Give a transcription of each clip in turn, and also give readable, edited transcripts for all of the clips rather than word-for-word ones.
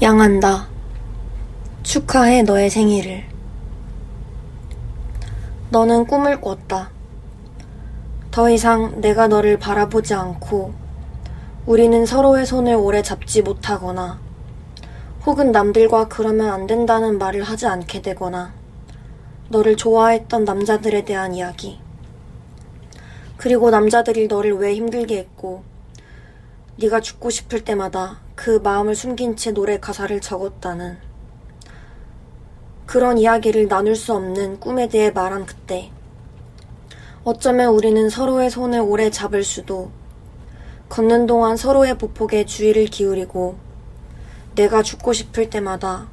양한다. 축하해 너의 생일을. 너는 꿈을 꿨다. 더 이상 내가 너를 바라보지 않고 우리는 서로의 손을 오래 잡지 못하거나 혹은 남들과 그러면 안 된다는 말을 하지 않게 되거나 너를 좋아했던 남자들에 대한 이야기, 그리고 남자들이 너를 왜 힘들게 했고 네가 죽고 싶을 때마다 그 마음을 숨긴 채 노래 가사를 적었다는 그런 이야기를 나눌 수 없는 꿈에 대해 말한 그때, 어쩌면 우리는 서로의 손을 오래 잡을 수도, 걷는 동안 서로의 보폭에 주의를 기울이고 내가 죽고 싶을 때마다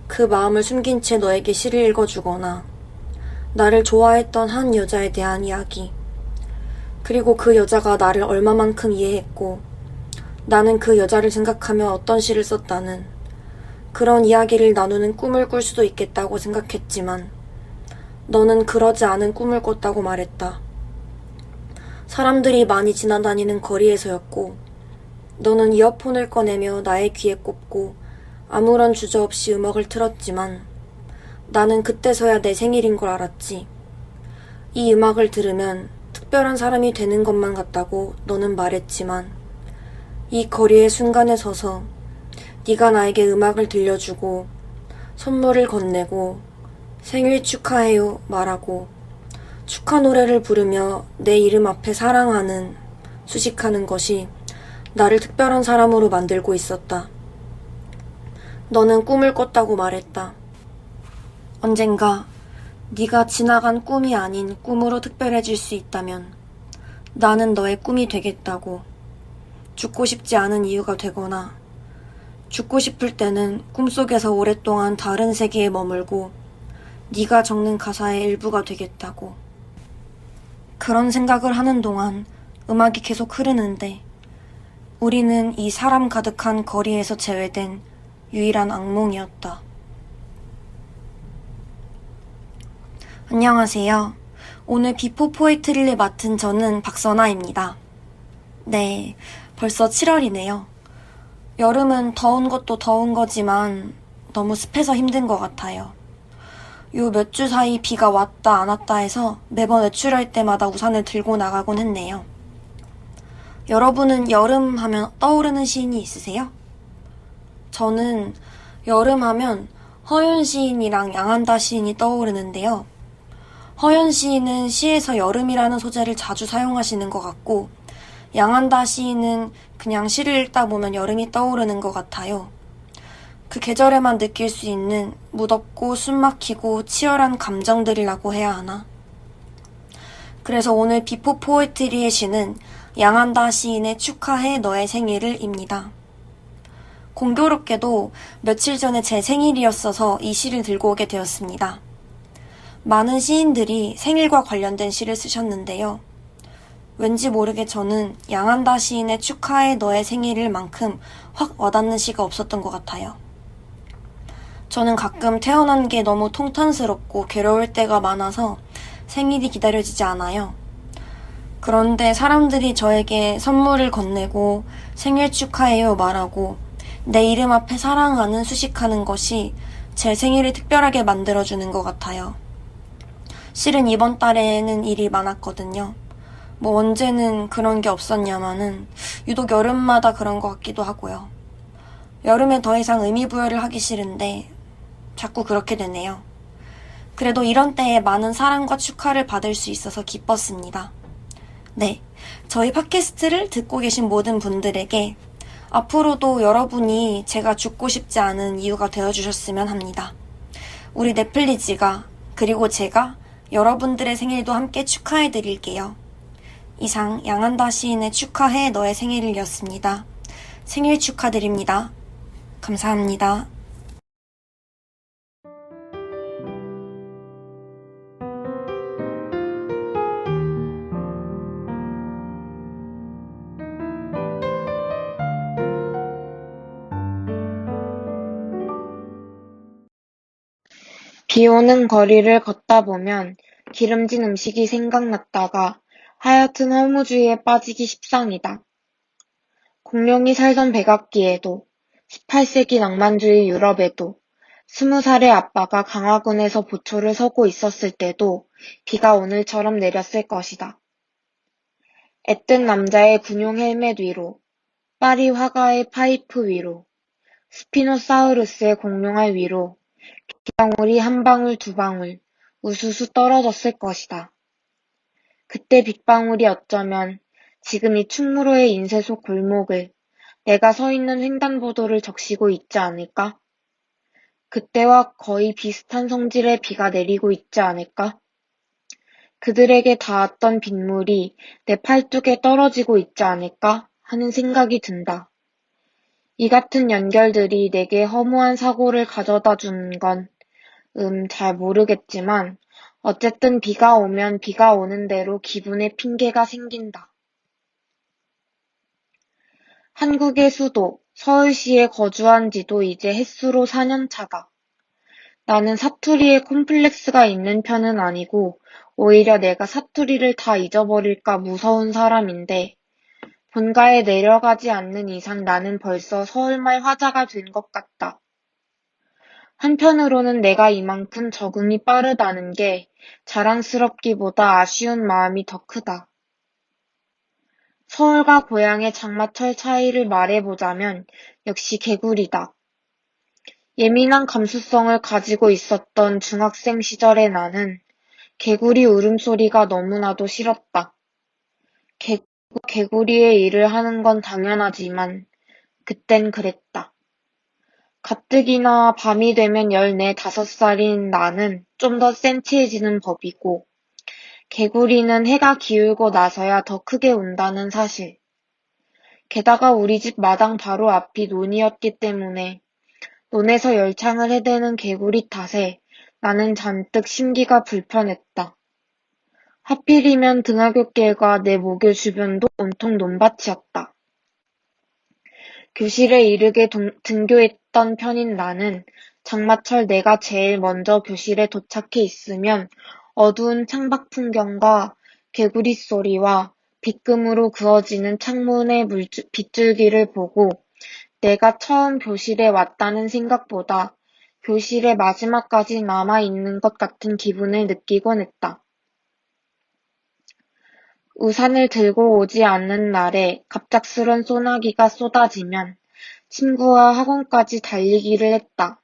그 마음을 숨긴 채 너에게 시를 읽어주거나 나를 좋아했던 한 여자에 대한 이야기, 그리고 그 여자가 나를 얼마만큼 이해했고 나는 그 여자를 생각하며 어떤 시를 썼다는 그런 이야기를 나누는 꿈을 꿀 수도 있겠다고 생각했지만 너는 그러지 않은 꿈을 꿨다고 말했다. 사람들이 많이 지나다니는 거리에서였고 너는 이어폰을 꺼내며 나의 귀에 꼽고 아무런 주저없이 음악을 틀었지만 나는 그때서야 내 생일인 걸 알았지. 이 음악을 들으면 특별한 사람이 되는 것만 같다고 너는 말했지만 이 거리의 순간에 서서 네가 나에게 음악을 들려주고 선물을 건네고 생일 축하해요 말하고 축하 노래를 부르며 내 이름 앞에 사랑하는 수식하는 것이 나를 특별한 사람으로 만들고 있었다. 너는 꿈을 꿨다고 말했다. 언젠가 네가 지나간 꿈이 아닌 꿈으로 특별해질 수 있다면 나는 너의 꿈이 되겠다고. 죽고 싶지 않은 이유가 되거나 죽고 싶을 때는 꿈속에서 오랫동안 다른 세계에 머물고 네가 적는 가사의 일부가 되겠다고. 그런 생각을 하는 동안 음악이 계속 흐르는데 우리는 이 사람 가득한 거리에서 제외된 유일한 악몽이었다. 안녕하세요. 오늘 비포 포에트리를 맡은 저는 박선아입니다. 네, 벌써 7월이네요. 여름은 더운 것도 더운 거지만 너무 습해서 힘든 것 같아요. 요 몇 주 사이 비가 왔다 안 왔다 해서 매번 외출할 때마다 우산을 들고 나가곤 했네요. 여러분은 여름 하면 떠오르는 시인이 있으세요? 저는 여름 하면 허연 시인이랑 양한다 시인이 떠오르는데요. 허연 시인은 시에서 여름이라는 소재를 자주 사용하시는 것 같고 양한다 시인은 그냥 시를 읽다 보면 여름이 떠오르는 것 같아요. 그 계절에만 느낄 수 있는 무덥고 숨막히고 치열한 감정들이라고 해야 하나? 그래서 오늘 비포 포에트리의 시는 양한다 시인의 축하해 너의 생일을 입니다. 공교롭게도 며칠 전에 제 생일이었어서 이 시를 들고 오게 되었습니다. 많은 시인들이 생일과 관련된 시를 쓰셨는데요. 왠지 모르게 저는 양한다 시인의 축하해 너의 생일을 만큼 확 와닿는 시가 없었던 것 같아요. 저는 가끔 태어난 게 너무 통탄스럽고 괴로울 때가 많아서 생일이 기다려지지 않아요. 그런데 사람들이 저에게 선물을 건네고 생일 축하해요 말하고 내 이름 앞에 사랑하는 수식하는 것이 제 생일을 특별하게 만들어주는 것 같아요. 실은 이번 달에는 일이 많았거든요. 뭐 언제는 그런 게 없었냐마는 유독 여름마다 그런 것 같기도 하고요. 여름에 더 이상 의미 부여를 하기 싫은데 자꾸 그렇게 되네요. 그래도 이런 때에 많은 사랑과 축하를 받을 수 있어서 기뻤습니다. 네, 저희 팟캐스트를 듣고 계신 모든 분들에게 앞으로도 여러분이 제가 죽고 싶지 않은 이유가 되어주셨으면 합니다. 우리 넷플리즈가 그리고 제가 여러분들의 생일도 함께 축하해드릴게요. 이상 양한다 시인의 축하해 너의 생일이었습니다. 생일 축하드립니다. 감사합니다. 비 오는 거리를 걷다 보면 기름진 음식이 생각났다가 하얏튼 허무주의에 빠지기 십상이다. 공룡이 살던 백악기에도 18세기 낭만주의 유럽에도 20살의 아빠가 강화군에서 보초를 서고 있었을 때도 비가 오늘처럼 내렸을 것이다. 애뜬 남자의 군용 헬멧 위로, 파리 화가의 파이프 위로, 스피노사우루스의 공룡알 위로 빗방울이 한 방울 두 방울 우수수 떨어졌을 것이다. 그때 빗방울이 어쩌면 지금 이 충무로의 인쇄 속 골목을 내가 서 있는 횡단보도를 적시고 있지 않을까? 그때와 거의 비슷한 성질의 비가 내리고 있지 않을까? 그들에게 닿았던 빗물이 내 팔뚝에 떨어지고 있지 않을까 하는 생각이 든다. 이 같은 연결들이 내게 허무한 사고를 가져다 준 건, 잘 모르겠지만, 어쨌든 비가 오면 비가 오는 대로 기분에 핑계가 생긴다. 한국의 수도, 서울시에 거주한 지도 이제 햇수로 4년 차다. 나는 사투리에 콤플렉스가 있는 편은 아니고, 오히려 내가 사투리를 다 잊어버릴까 무서운 사람인데, 본가에 내려가지 않는 이상 나는 벌써 서울말 화자가 된 것 같다. 한편으로는 내가 이만큼 적응이 빠르다는 게 자랑스럽기보다 아쉬운 마음이 더 크다. 서울과 고향의 장마철 차이를 말해보자면 역시 개구리다. 예민한 감수성을 가지고 있었던 중학생 시절의 나는 개구리 울음소리가 너무나도 싫었다. 개구리의 일을 하는 건 당연하지만 그땐 그랬다. 가뜩이나 밤이 되면 14, 5살인 나는 좀 더 센치해지는 법이고 개구리는 해가 기울고 나서야 더 크게 운다는 사실. 게다가 우리 집 마당 바로 앞이 논이었기 때문에 논에서 열창을 해대는 개구리 탓에 나는 잔뜩 심기가 불편했다. 하필이면 등하굣길과 내 모교 주변도 온통 논밭이었다. 교실에 이르게 등교했던 편인 나는 장마철 내가 제일 먼저 교실에 도착해 있으면 어두운 창밖 풍경과 개구리 소리와 빗금으로 그어지는 창문의 빗줄기를 보고 내가 처음 교실에 왔다는 생각보다 교실의 마지막까지 남아있는 것 같은 기분을 느끼곤 했다. 우산을 들고 오지 않는 날에 갑작스런 소나기가 쏟아지면 친구와 학원까지 달리기를 했다.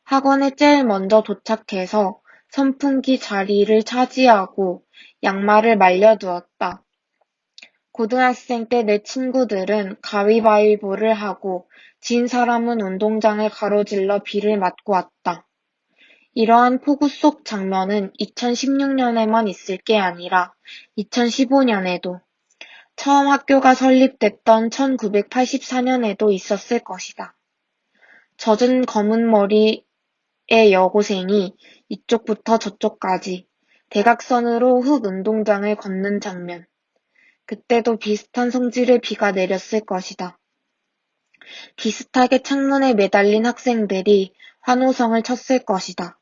학원에 제일 먼저 도착해서 선풍기 자리를 차지하고 양말을 말려두었다. 고등학생 때 내 친구들은 가위바위보를 하고 진 사람은 운동장을 가로질러 비를 맞고 왔다. 이러한 폭우 속 장면은 2016년에만 있을 게 아니라 2015년에도, 처음 학교가 설립됐던 1984년에도 있었을 것이다. 젖은 검은 머리의 여고생이 이쪽부터 저쪽까지 대각선으로 흙 운동장을 걷는 장면. 그때도 비슷한 성질의 비가 내렸을 것이다. 비슷하게 창문에 매달린 학생들이 환호성을 쳤을 것이다.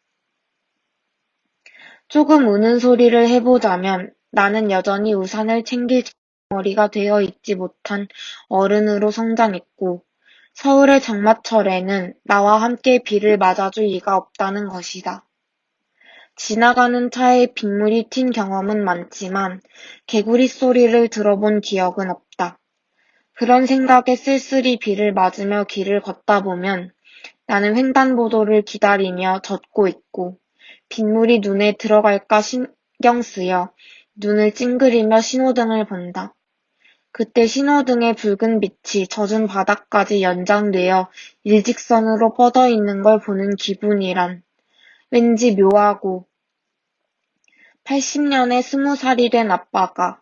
조금 우는 소리를 해보자면 나는 여전히 우산을 챙길 머리가 되어 있지 못한 어른으로 성장했고 서울의 장마철에는 나와 함께 비를 맞아줄 리가 없다는 것이다. 지나가는 차에 빗물이 튄 경험은 많지만 개구리 소리를 들어본 기억은 없다. 그런 생각에 쓸쓸히 비를 맞으며 길을 걷다 보면 나는 횡단보도를 기다리며 젖고 있고 빗물이 눈에 들어갈까 신경 쓰여 눈을 찡그리며 신호등을 본다. 그때 신호등의 붉은 빛이 젖은 바닥까지 연장되어 일직선으로 뻗어 있는 걸 보는 기분이란 왠지 묘하고 80년에 20살이 된 아빠가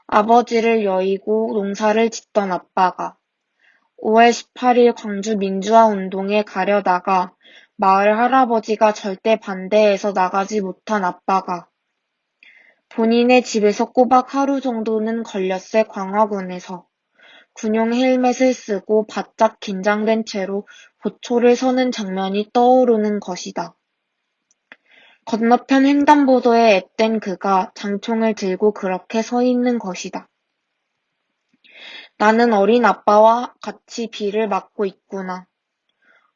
아버지를 여의고 농사를 짓던 아빠가 5월 18일 광주 민주화 운동에 가려다가 마을 할아버지가 절대 반대해서 나가지 못한 아빠가 본인의 집에서 꼬박 하루 정도는 걸렸을 광화군에서 군용 헬멧을 쓰고 바짝 긴장된 채로 보초를 서는 장면이 떠오르는 것이다. 건너편 횡단보도에 앳된 그가 장총을 들고 그렇게 서 있는 것이다. 나는 어린 아빠와 같이 비를 맞고 있구나.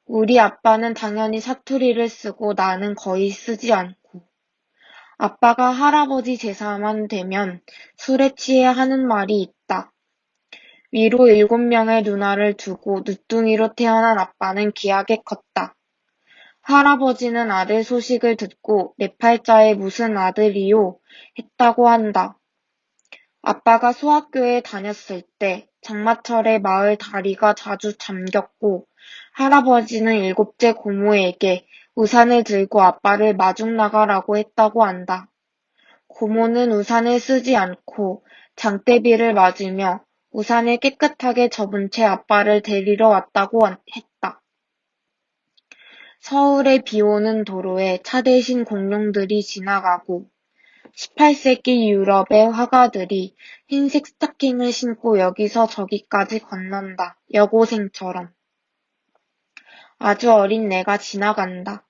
우리 아빠는 당연히 사투리를 쓰고 나는 거의 쓰지 않고. 아빠가 할아버지 제사만 되면 술에 취해 하는 말이 있다. 위로 7명의 누나를 두고 늦둥이로 태어난 아빠는 귀하게 컸다. 할아버지는 아들 소식을 듣고 내 팔자에 무슨 아들이요? 했다고 한다. 아빠가 소학교에 다녔을 때 장마철에 마을 다리가 자주 잠겼고 할아버지는 7째 고모에게 우산을 들고 아빠를 마중 나가라고 했다고 한다. 고모는 우산을 쓰지 않고 장대비를 맞으며 우산을 깨끗하게 접은 채 아빠를 데리러 왔다고 했다. 서울의 비 오는 도로에 차 대신 공룡들이 지나가고 18세기 유럽의 화가들이 흰색 스타킹을 신고 여기서 저기까지 건넌다. 여고생처럼. 아주 어린 내가 지나간다.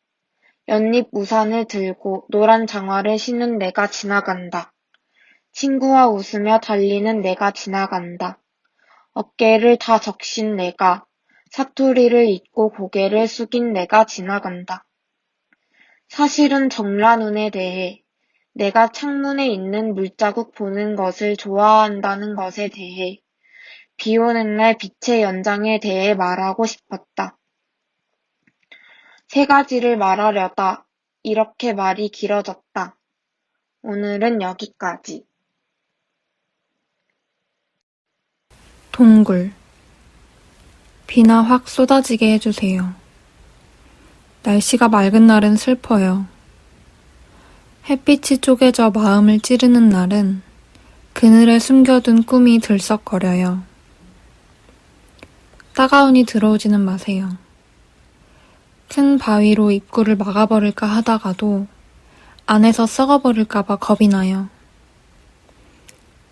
연잎 우산을 들고 노란 장화를 신은 내가 지나간다. 친구와 웃으며 달리는 내가 지나간다. 어깨를 다 적신 내가, 사투리를 잊고 고개를 숙인 내가 지나간다. 사실은 정란운에 대해, 내가 창문에 있는 물자국 보는 것을 좋아한다는 것에 대해, 비 오는 날 빛의 연장에 대해 말하고 싶었다. 3가지를 말하려다 이렇게 말이 길어졌다. 오늘은 여기까지. 동굴. 비나 확 쏟아지게 해주세요. 날씨가 맑은 날은 슬퍼요. 햇빛이 쪼개져 마음을 찌르는 날은 그늘에 숨겨둔 꿈이 들썩거려요. 따가우니 들어오지는 마세요. 큰 바위로 입구를 막아버릴까 하다가도 안에서 썩어버릴까봐 겁이 나요.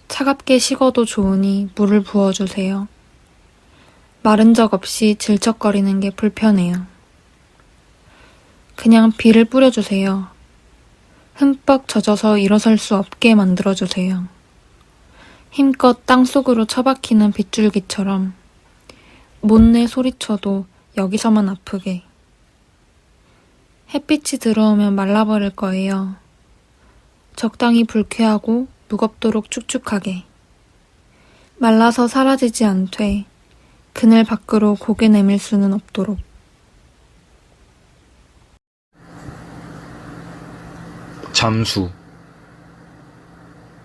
차갑게 식어도 좋으니 물을 부어주세요. 마른 적 없이 질척거리는 게 불편해요. 그냥 비를 뿌려주세요. 흠뻑 젖어서 일어설 수 없게 만들어주세요. 힘껏 땅속으로 처박히는 빗줄기처럼 못내 소리쳐도 여기서만 아프게. 햇빛이 들어오면 말라버릴 거예요. 적당히 불쾌하고 무겁도록 축축하게. 말라서 사라지지 않되 그늘 밖으로 고개 내밀 수는 없도록. 잠수.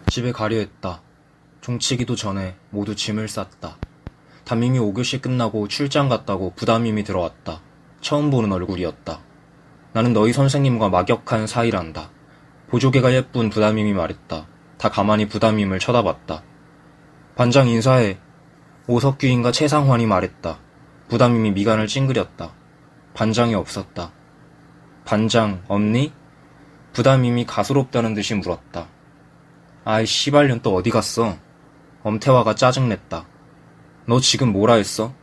집에 가려 했다. 종치기도 전에 모두 짐을 쌌다. 담임이 5교시 끝나고 출장 갔다고 부담임이 들어왔다. 처음 보는 얼굴이었다. 나는 너희 선생님과 막역한 사이란다. 보조개가 예쁜 부담임이 말했다. 다 가만히 부담임을 쳐다봤다. 반장 인사해. 오석규인가 최상환이 말했다. 부담임이 미간을 찡그렸다. 반장이 없었다. 반장 없니? 부담임이 가소롭다는 듯이 물었다. 아이 씨발년 또 어디 갔어? 엄태화가 짜증냈다. 너 지금 뭐라 했어?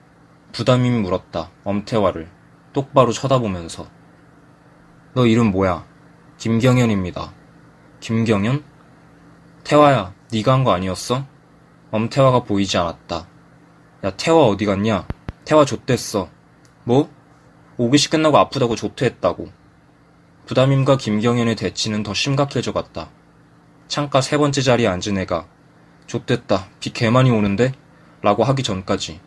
부담임이 물었다. 엄태화를 똑바로 쳐다보면서. 너 이름 뭐야? 김경현입니다. 김경현? 태화야, 네가 한 거 아니었어? 엄태화가 보이지 않았다. 야, 태화 어디 갔냐? 태화 좆됐어. 뭐? 5교시 끝나고 아프다고 조퇴했다고. 부담임과 김경현의 대치는 더 심각해져 갔다. 창가 3번째 자리에 앉은 애가 좆됐다, 비 개많이 오는데? 라고 하기 전까지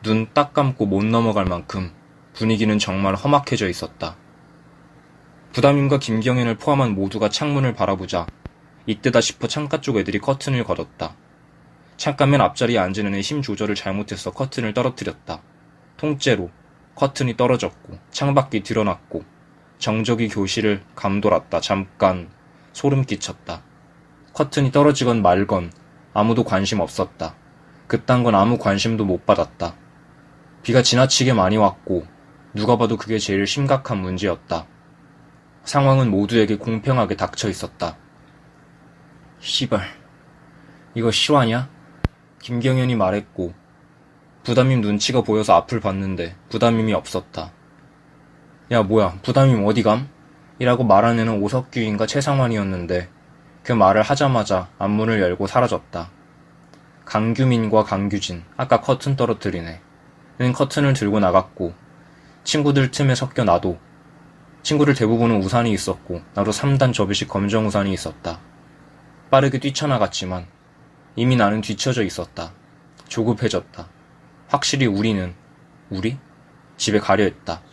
눈 딱 감고 못 넘어갈 만큼 분위기는 정말 험악해져 있었다. 부담임과 김경현을 포함한 모두가 창문을 바라보자 이때다 싶어 창가 쪽 애들이 커튼을 걷었다. 창가 맨 앞자리에 앉은 애는 힘 조절을 잘못해서 커튼을 떨어뜨렸다. 통째로 커튼이 떨어졌고 창밖이 드러났고 정적이 교실을 감돌았다. 잠깐 소름 끼쳤다. 커튼이 떨어지건 말건 아무도 관심 없었다. 그딴 건 아무 관심도 못 받았다. 비가 지나치게 많이 왔고 누가 봐도 그게 제일 심각한 문제였다. 상황은 모두에게 공평하게 닥쳐 있었다. 씨발, 이거 실화냐? 김경현이 말했고 부담임 눈치가 보여서 앞을 봤는데 부담임이 없었다. 야 뭐야, 부담임 어디감? 이라고 말한 애는 오석규인가 최상환이었는데 그 말을 하자마자 앞문을 열고 사라졌다. 강규민과 강규진, 아까 커튼 떨어뜨리네. 는 커튼을 들고 나갔고 친구들 틈에 섞여 나도. 친구들 대부분은 우산이 있었고 나도 3단 접이식 검정 우산이 있었다. 빠르게 뛰쳐나갔지만 이미 나는 뒤처져 있었다. 조급해졌다. 확실히 우리? 집에 가려 했다.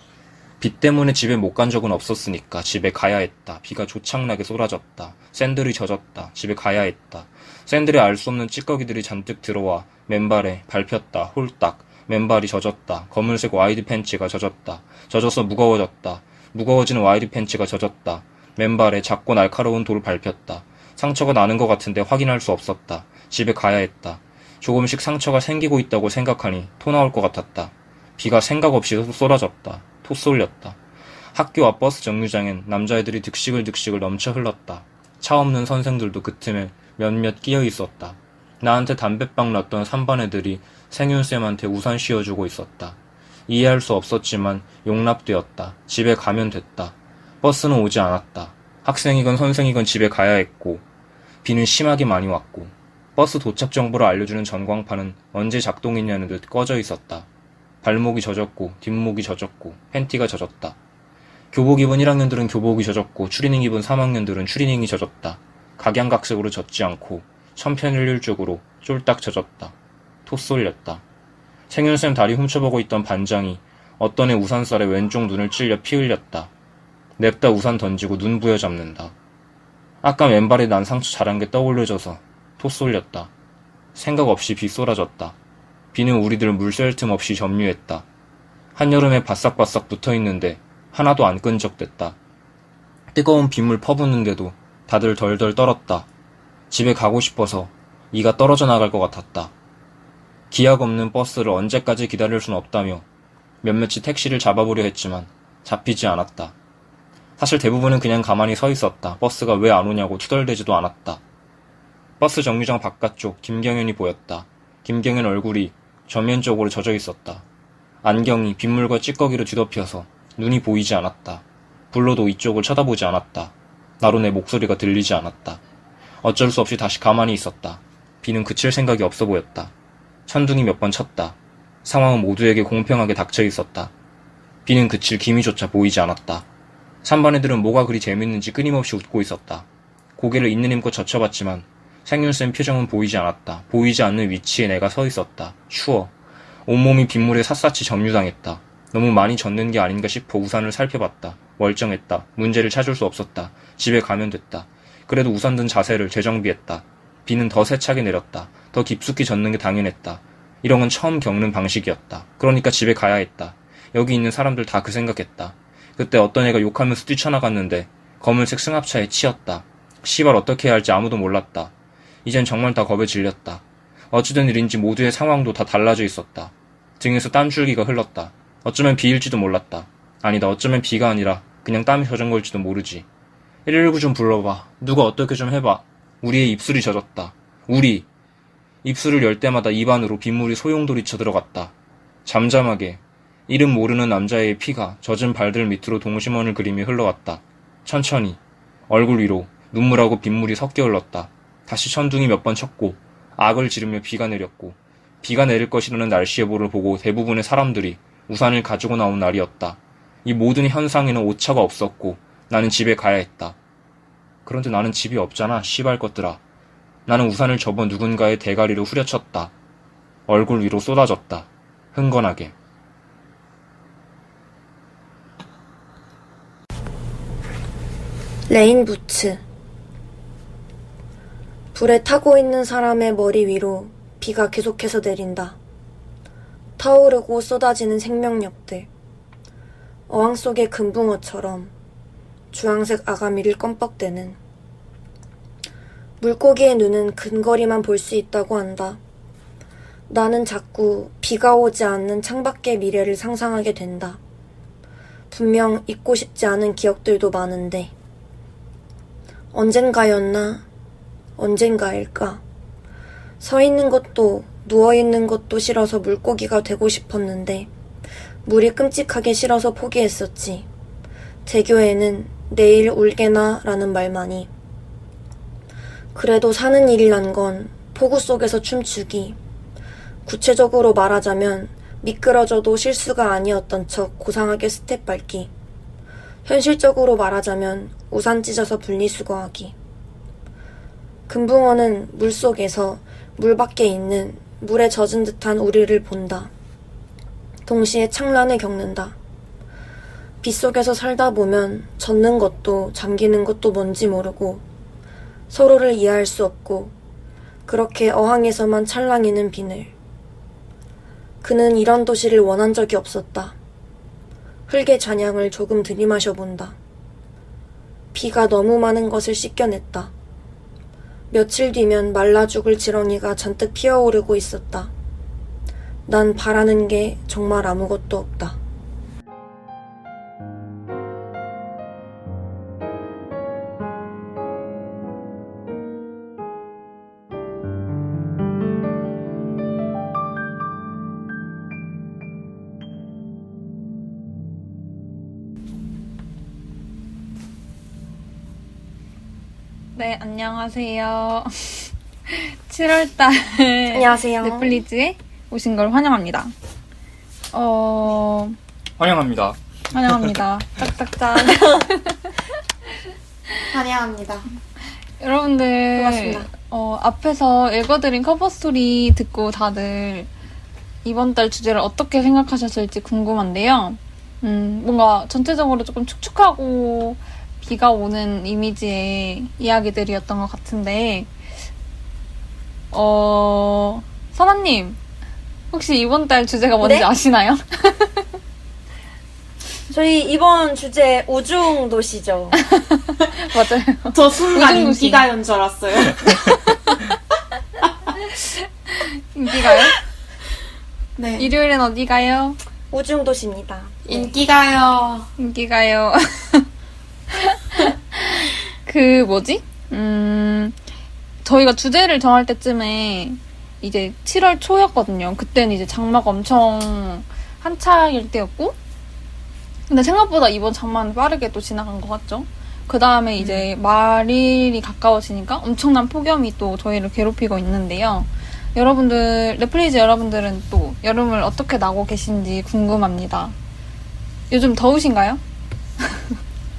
비 때문에 집에 못 간 적은 없었으니까 집에 가야 했다. 비가 조창나게 쏟아졌다. 샌들이 젖었다. 집에 가야 했다. 샌들에 알 수 없는 찌꺼기들이 잔뜩 들어와 맨발에 밟혔다. 홀딱. 맨발이 젖었다. 검은색 와이드 팬츠가 젖었다. 젖어서 무거워졌다. 무거워지는 와이드 팬츠가 젖었다. 맨발에 작고 날카로운 돌을 밟혔다. 상처가 나는 것 같은데 확인할 수 없었다. 집에 가야 했다. 조금씩 상처가 생기고 있다고 생각하니 토 나올 것 같았다. 비가 생각 없이 쏟아졌다. 토 쏠렸다. 학교 앞 버스 정류장엔 남자애들이 득식을 넘쳐 흘렀다. 차 없는 선생들도 그 틈에 몇몇 끼어 있었다. 나한테 담배빵 놨던 3반 애들이 생윤쌤한테 우산 씌워주고 있었다. 이해할 수 없었지만 용납되었다. 집에 가면 됐다. 버스는 오지 않았다. 학생이건 선생이건 집에 가야 했고 비는 심하게 많이 왔고 버스 도착 정보를 알려주는 전광판은 언제 작동했냐는 듯 꺼져 있었다. 발목이 젖었고 뒷목이 젖었고 팬티가 젖었다. 교복 입은 1학년들은 교복이 젖었고 추리닝 입은 3학년들은 추리닝이 젖었다. 각양각색으로 젖지 않고 천편일률적으로 쫄딱 젖었다. 토 쏠렸다. 생윤쌤 다리 훔쳐보고 있던 반장이 어떤 애 우산살에 왼쪽 눈을 찔려 피 흘렸다. 냅다 우산 던지고 눈 부여잡는다. 아까 맨발에 난 상처 자란 게 떠올려져서 토 쏠렸다. 생각 없이 비 쏟아졌다. 비는 우리들 물 쐴 틈 없이 점유했다. 한여름에 바싹바싹 붙어있는데 하나도 안 끈적댔다. 뜨거운 빗물 퍼붓는데도 다들 덜덜 떨었다. 집에 가고 싶어서 이가 떨어져 나갈 것 같았다. 기약 없는 버스를 언제까지 기다릴 순 없다며 몇몇이 택시를 잡아보려 했지만 잡히지 않았다. 사실 대부분은 그냥 가만히 서 있었다. 버스가 왜 안 오냐고 투덜대지도 않았다. 버스 정류장 바깥쪽 김경현이 보였다. 김경현 얼굴이 전면적으로 젖어 있었다. 안경이 빗물과 찌꺼기로 뒤덮여서 눈이 보이지 않았다. 불러도 이쪽을 쳐다보지 않았다. 나로 내 목소리가 들리지 않았다. 어쩔 수 없이 다시 가만히 있었다. 비는 그칠 생각이 없어 보였다. 천둥이 몇 번 쳤다. 상황은 모두에게 공평하게 닥쳐 있었다. 비는 그칠 기미조차 보이지 않았다. 3반 애들은 뭐가 그리 재밌는지 끊임없이 웃고 있었다. 고개를 있는 힘껏 젖혀봤지만 생윤쌤 표정은 보이지 않았다. 보이지 않는 위치에 내가 서 있었다. 추워. 온몸이 빗물에 샅샅이 점유당했다. 너무 많이 젖는 게 아닌가 싶어 우산을 살펴봤다. 멀쩡했다. 문제를 찾을 수 없었다. 집에 가면 됐다. 그래도 우산 든 자세를 재정비했다. 비는 더 세차게 내렸다. 더 깊숙이 젖는 게 당연했다. 이런 건 처음 겪는 방식이었다. 그러니까 집에 가야 했다. 여기 있는 사람들 다 그 생각했다. 그때 어떤 애가 욕하면서 뛰쳐나갔는데 검은색 승합차에 치였다. 시발 어떻게 해야 할지 아무도 몰랐다. 이젠 정말 다 겁에 질렸다. 어찌된 일인지 모두의 상황도 다 달라져 있었다. 등에서 땀줄기가 흘렀다. 어쩌면 비일지도 몰랐다. 아니다, 어쩌면 비가 아니라 그냥 땀이 젖은 걸지도 모르지. 119 좀 불러봐. 누가 어떻게 좀 해봐. 우리의 입술이 젖었다. 우리. 입술을 열 때마다 입안으로 빗물이 소용돌이 쳐들어갔다. 잠잠하게 이름 모르는 남자의 피가 젖은 발들 밑으로 동심원을 그리며 흘러왔다. 천천히 얼굴 위로 눈물하고 빗물이 섞여 흘렀다. 다시 천둥이 몇 번 쳤고 악을 지르며 비가 내렸고 비가 내릴 것이라는 날씨 예보를 보고 대부분의 사람들이 우산을 가지고 나온 날이었다. 이 모든 현상에는 오차가 없었고 나는 집에 가야 했다. 그런데 나는 집이 없잖아, 씨발 것들아. 나는 우산을 접어 누군가의 대가리를 후려쳤다. 얼굴 위로 쏟아졌다. 흥건하게. 레인부츠. 불에 타고 있는 사람의 머리 위로 비가 계속해서 내린다. 타오르고 쏟아지는 생명력들. 어항 속의 금붕어처럼 주황색 아가미를 껌뻑대는. 물고기의 눈은 근거리만 볼 수 있다고 한다. 나는 자꾸 비가 오지 않는 창밖의 미래를 상상하게 된다. 분명 잊고 싶지 않은 기억들도 많은데 언젠가였나? 언젠가일까? 서 있는 것도 누워 있는 것도 싫어서 물고기가 되고 싶었는데 물이 끔찍하게 싫어서 포기했었지. 대교에는 내일 울게나 라는 말만이. 그래도 사는 일이란 건 폭우 속에서 춤추기. 구체적으로 말하자면 미끄러져도 실수가 아니었던 척 고상하게 스텝 밟기. 현실적으로 말하자면 우산 찢어서 분리수거하기. 금붕어는 물속에서 물 밖에 있는 물에 젖은 듯한 우리를 본다. 동시에 창란을 겪는다. 빗속에서 살다 보면 젖는 것도 잠기는 것도 뭔지 모르고 서로를 이해할 수 없고 그렇게 어항에서만 찰랑이는 비늘. 그는 이런 도시를 원한 적이 없었다. 흙의 잔향을 조금 들이마셔 본다. 비가 너무 많은 것을 씻겨냈다. 며칠 뒤면 말라 죽을 지렁이가 잔뜩 피어오르고 있었다. 난 바라는 게 정말 아무것도 없다. 네, 안녕하세요. 7월달 안녕하세요. 넷플릭스에 오신 걸 환영합니다. 환영합니다. 환영합니다. 짝짝짝. 환영합니다. 여러분들, 반갑습니다. 앞에서 읽어드린 커버 스토리 듣고 다들 이번 달 주제를 어떻게 생각하셨을지 궁금한데요. 뭔가 전체적으로 조금 축축하고 비가 오는 이미지의 이야기들이었던 것 같은데, 선아님, 혹시 이번 달 주제가 뭔지 네? 아시나요? 저희 이번 주제 우중도시죠. 맞아요. 저 순간 우중도시. 인기가요인 줄 알았어요. 인기가요? 네. 일요일엔 어디 가요? 우중도시입니다. 인기가요. 인기가요. 그 뭐지? 저희가 주제를 정할 때쯤에 이제 7월 초였거든요. 그때는 이제 장마가 엄청 한창일 때였고, 근데 생각보다 이번 장마는 빠르게 또 지나간 것 같죠? 그 다음에 이제 말일이 가까워지니까 엄청난 폭염이 또 저희를 괴롭히고 있는데요. 여러분들, 넷플릭스 여러분들은 또 여름을 어떻게 나고 계신지 궁금합니다. 요즘 더우신가요?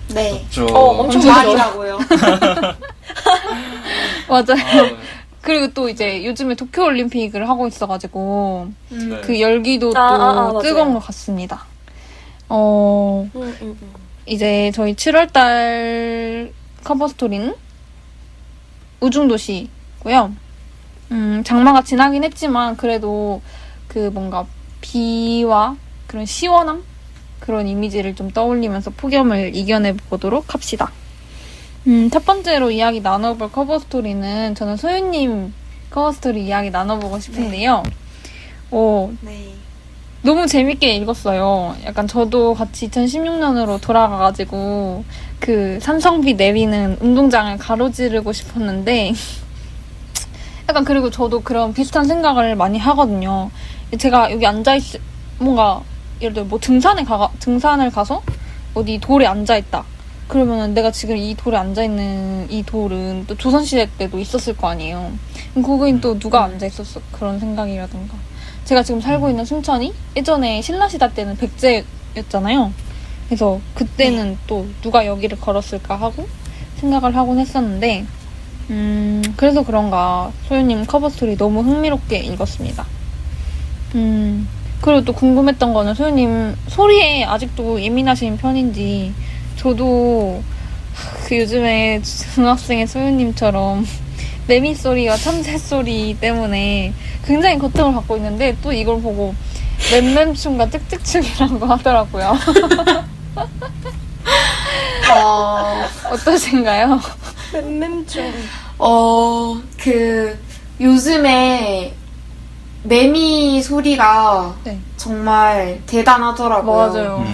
네. 엄청 말이라고요. 맞아요. 그리고 또 이제 요즘에 도쿄올림픽을 하고 있어가지고 네. 그 열기도 또 맞아요. 뜨거운 것 같습니다. 음, 음, 음. 이제 저희 7월달 커버 스토리는 우중도시고요. 장마가 지나긴 했지만 그래도 그 뭔가 비와 그런 시원함? 그런 이미지를 좀 떠올리면서 폭염을 이겨내보도록 합시다. 첫 번째로 이야기 나눠볼 커버 스토리는 저는 소유님 커버 스토리 이야기 나눠보고 싶은데요. 네. 너무 재밌게 읽었어요. 약간 저도 같이 2016년으로 돌아가가지고 그 삼성비 내리는 운동장을 가로지르고 싶었는데 약간 그리고 저도 그런 비슷한 생각을 많이 하거든요. 제가 여기 뭔가 예를 들어 뭐 등산을 가서 어디 돌에 앉아있다. 그러면은 내가 지금 이 돌에 앉아있는 이 돌은 또 조선시대 때도 있었을 거 아니에요. 그럼 거긴 또 누가 앉아있었어? 그런 생각이라던가. 제가 지금 살고 있는 순천이 예전에 신라시대 때는 백제였잖아요. 그래서 그때는 또 누가 여기를 걸었을까 하고 생각을 하곤 했었는데, 그래서 그런가 소유님 커버 스토리 너무 흥미롭게 읽었습니다. 그리고 또 궁금했던 거는 소유님 소리에 아직도 예민하신 편인지, 저도 그 요즘에 중학생의 소유님처럼 매미 소리와 참새 소리 때문에 굉장히 고통을 받고 있는데 또 이걸 보고 맴맴충과 찍찍충이라고 하더라고요. 어떠신가요? 맴맴충. 요즘에 매미 소리가 네. 정말 대단하더라고요. 맞아요.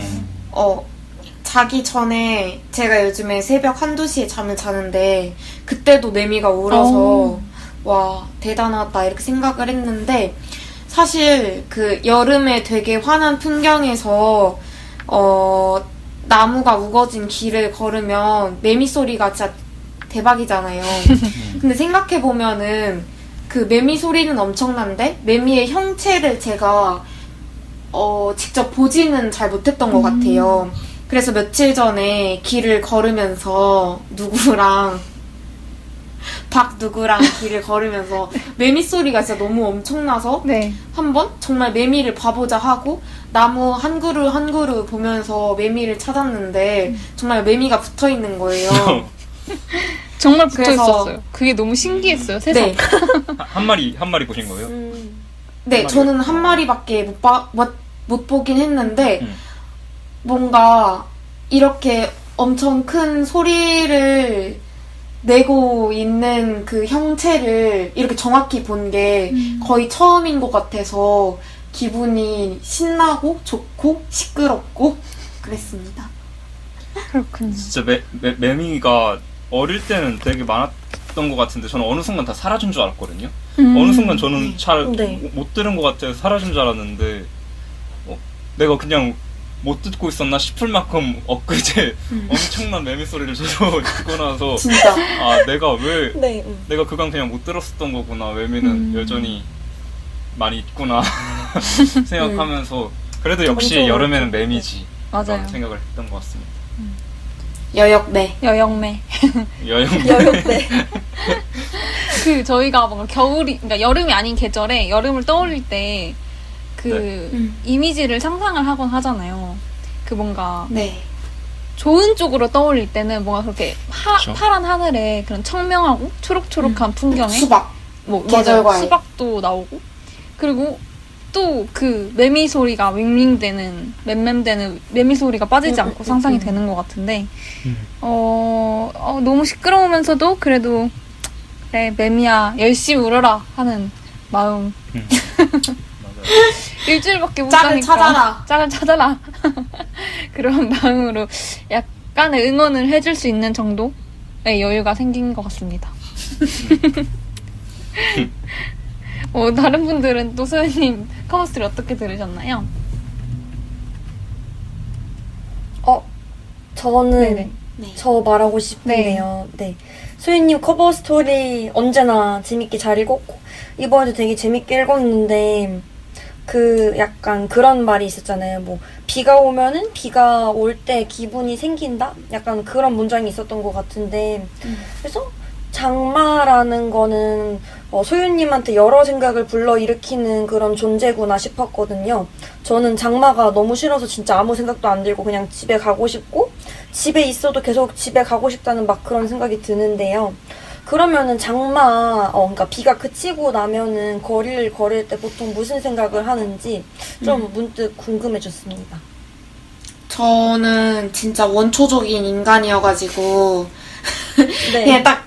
자기 전에 제가 요즘에 새벽 1~2시에 잠을 자는데 그때도 매미가 울어서 와, 대단하다 이렇게 생각을 했는데 사실 그 여름에 되게 환한 풍경에서 나무가 우거진 길을 걸으면 매미 소리가 진짜 대박이잖아요. 근데 생각해보면은 그 매미 소리는 엄청난데 매미의 형체를 제가 직접 보지는 잘 못했던 것 같아요. 그래서 며칠 전에 길을 걸으면서 박 누구랑 길을 걸으면서 매미 소리가 진짜 너무 엄청나서 네. 한번 정말 매미를 봐보자 하고 나무 한 그루 한 그루 보면서 매미를 찾았는데 정말 매미가 붙어 있는 거예요. 정말 붙어 그래서- 있었어요. 그게 너무 신기했어요. 세상. 네, 한 마리 보신 거예요? 네, 저는 한 마리밖에 못 보긴 했는데 음. 뭔가 이렇게 엄청 큰 소리를 내고 있는 그 형체를 이렇게 정확히 본 게 거의 처음인 것 같아서 기분이 신나고 좋고 시끄럽고 그랬습니다. 그렇군요. 진짜 매미가 어릴 때는 되게 많았던 것 같은데 저는 어느 순간 다 사라진 줄 알았거든요. 어느 순간 저는 잘 못 들은 것 같아서 사라진 줄 알았는데 내가 그냥 못 듣고 있었나 싶을 만큼 엊그제 엄청난 매미 소리를 저도 듣고 나서 진짜. 내가 그간 그냥 못 들었었던 거구나. 매미는 여전히 많이 있구나 생각하면서 그래도 역시 엄청 여름에는 매미지 맞아요. 라는 생각을 했던 것 같습니다. 여역매. 여영매. 여름때. 그 저희가 뭔가 그러니까 여름이 아닌 계절에 여름을 떠올릴 때 그 이미지를 상상을 하곤 하잖아요. 그 뭔가 네. 좋은 쪽으로 떠올릴 때는 뭔가 그렇게 그쵸. 파란 하늘에 그런 청명하고 초록초록한 풍경에 수박. 뭐 계절 맞아요. 과일. 수박도 나오고 그리고 또 그 매미 소리가 윙윙대는 맴맴대는 매미 소리가 빠지지 않고 상상이 되는 것 같은데 너무 시끄러우면서도 그래도 그래 매미야 열심히 울어라 하는 마음. 맞아요. 일주일밖에 못 짝을 사니까 찾아라. 짝을 찾아라 그런 마음으로 약간의 응원을 해줄 수 있는 정도의 여유가 생긴 것 같습니다. 다른 분들은 또 소연님 커머스를 어떻게 들으셨나요? 저는 네네. 네. 저 말하고 싶은데요. 네. 소희님 커버 스토리 언제나 재밌게 잘 읽었고, 이번에도 되게 재밌게 읽었는데, 그 약간 그런 말이 있었잖아요. 뭐, 비가 오면은 비가 올 때 기분이 생긴다? 약간 그런 문장이 있었던 것 같은데, 그래서 장마라는 거는 소윤님한테 여러 생각을 불러일으키는 그런 존재구나 싶었거든요. 저는 장마가 너무 싫어서 진짜 아무 생각도 안 들고 그냥 집에 가고 싶고 집에 있어도 계속 집에 가고 싶다는 막 그런 생각이 드는데요. 그러면은 장마, 그러니까 비가 그치고 나면은 거리를 걸을 때 보통 무슨 생각을 하는지 좀 문득 궁금해졌습니다. 저는 진짜 원초적인 인간이어가지고 네. 그냥 딱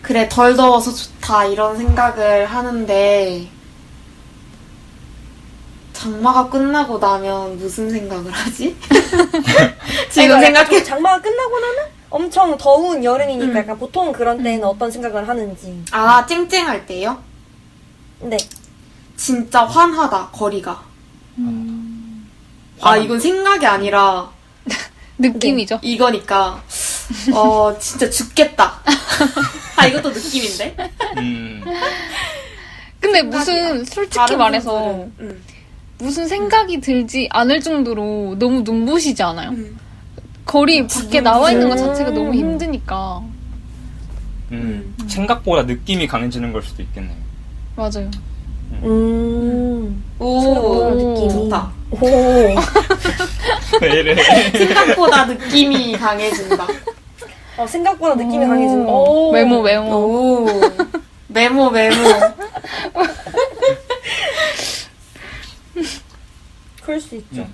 그래 덜 더워서 좋다 이런 생각을 하는데 장마가 끝나고 나면 무슨 생각을 하지? 지금 생각해. 장마가 끝나고 나면 엄청 더운 여름이니까 음. 약간 보통 그런 때는 어떤 생각을 하는지. 아 쨍쨍할 때요? 네. 진짜 환하다 거리가. 아 이건 생각이 아니라 느낌이죠. 이거니까 진짜 죽겠다. 아 이것도 느낌인데? 근데 무슨 솔직히 다른 말해서 분들은, 무슨 생각이 들지 않을 정도로 너무 눈부시지 않아요? 거리 밖에 나와 있는 것 자체가 너무 힘드니까. 생각보다 느낌이 강해지는 걸 수도 있겠네요. 맞아요. 오 느낌이. 좋다. 오. 왜 이래? 생각보다 느낌이 강해진다. 생각보다 느낌이 오. 강해진다. 메모. 오 메모. 그럴 수 있죠.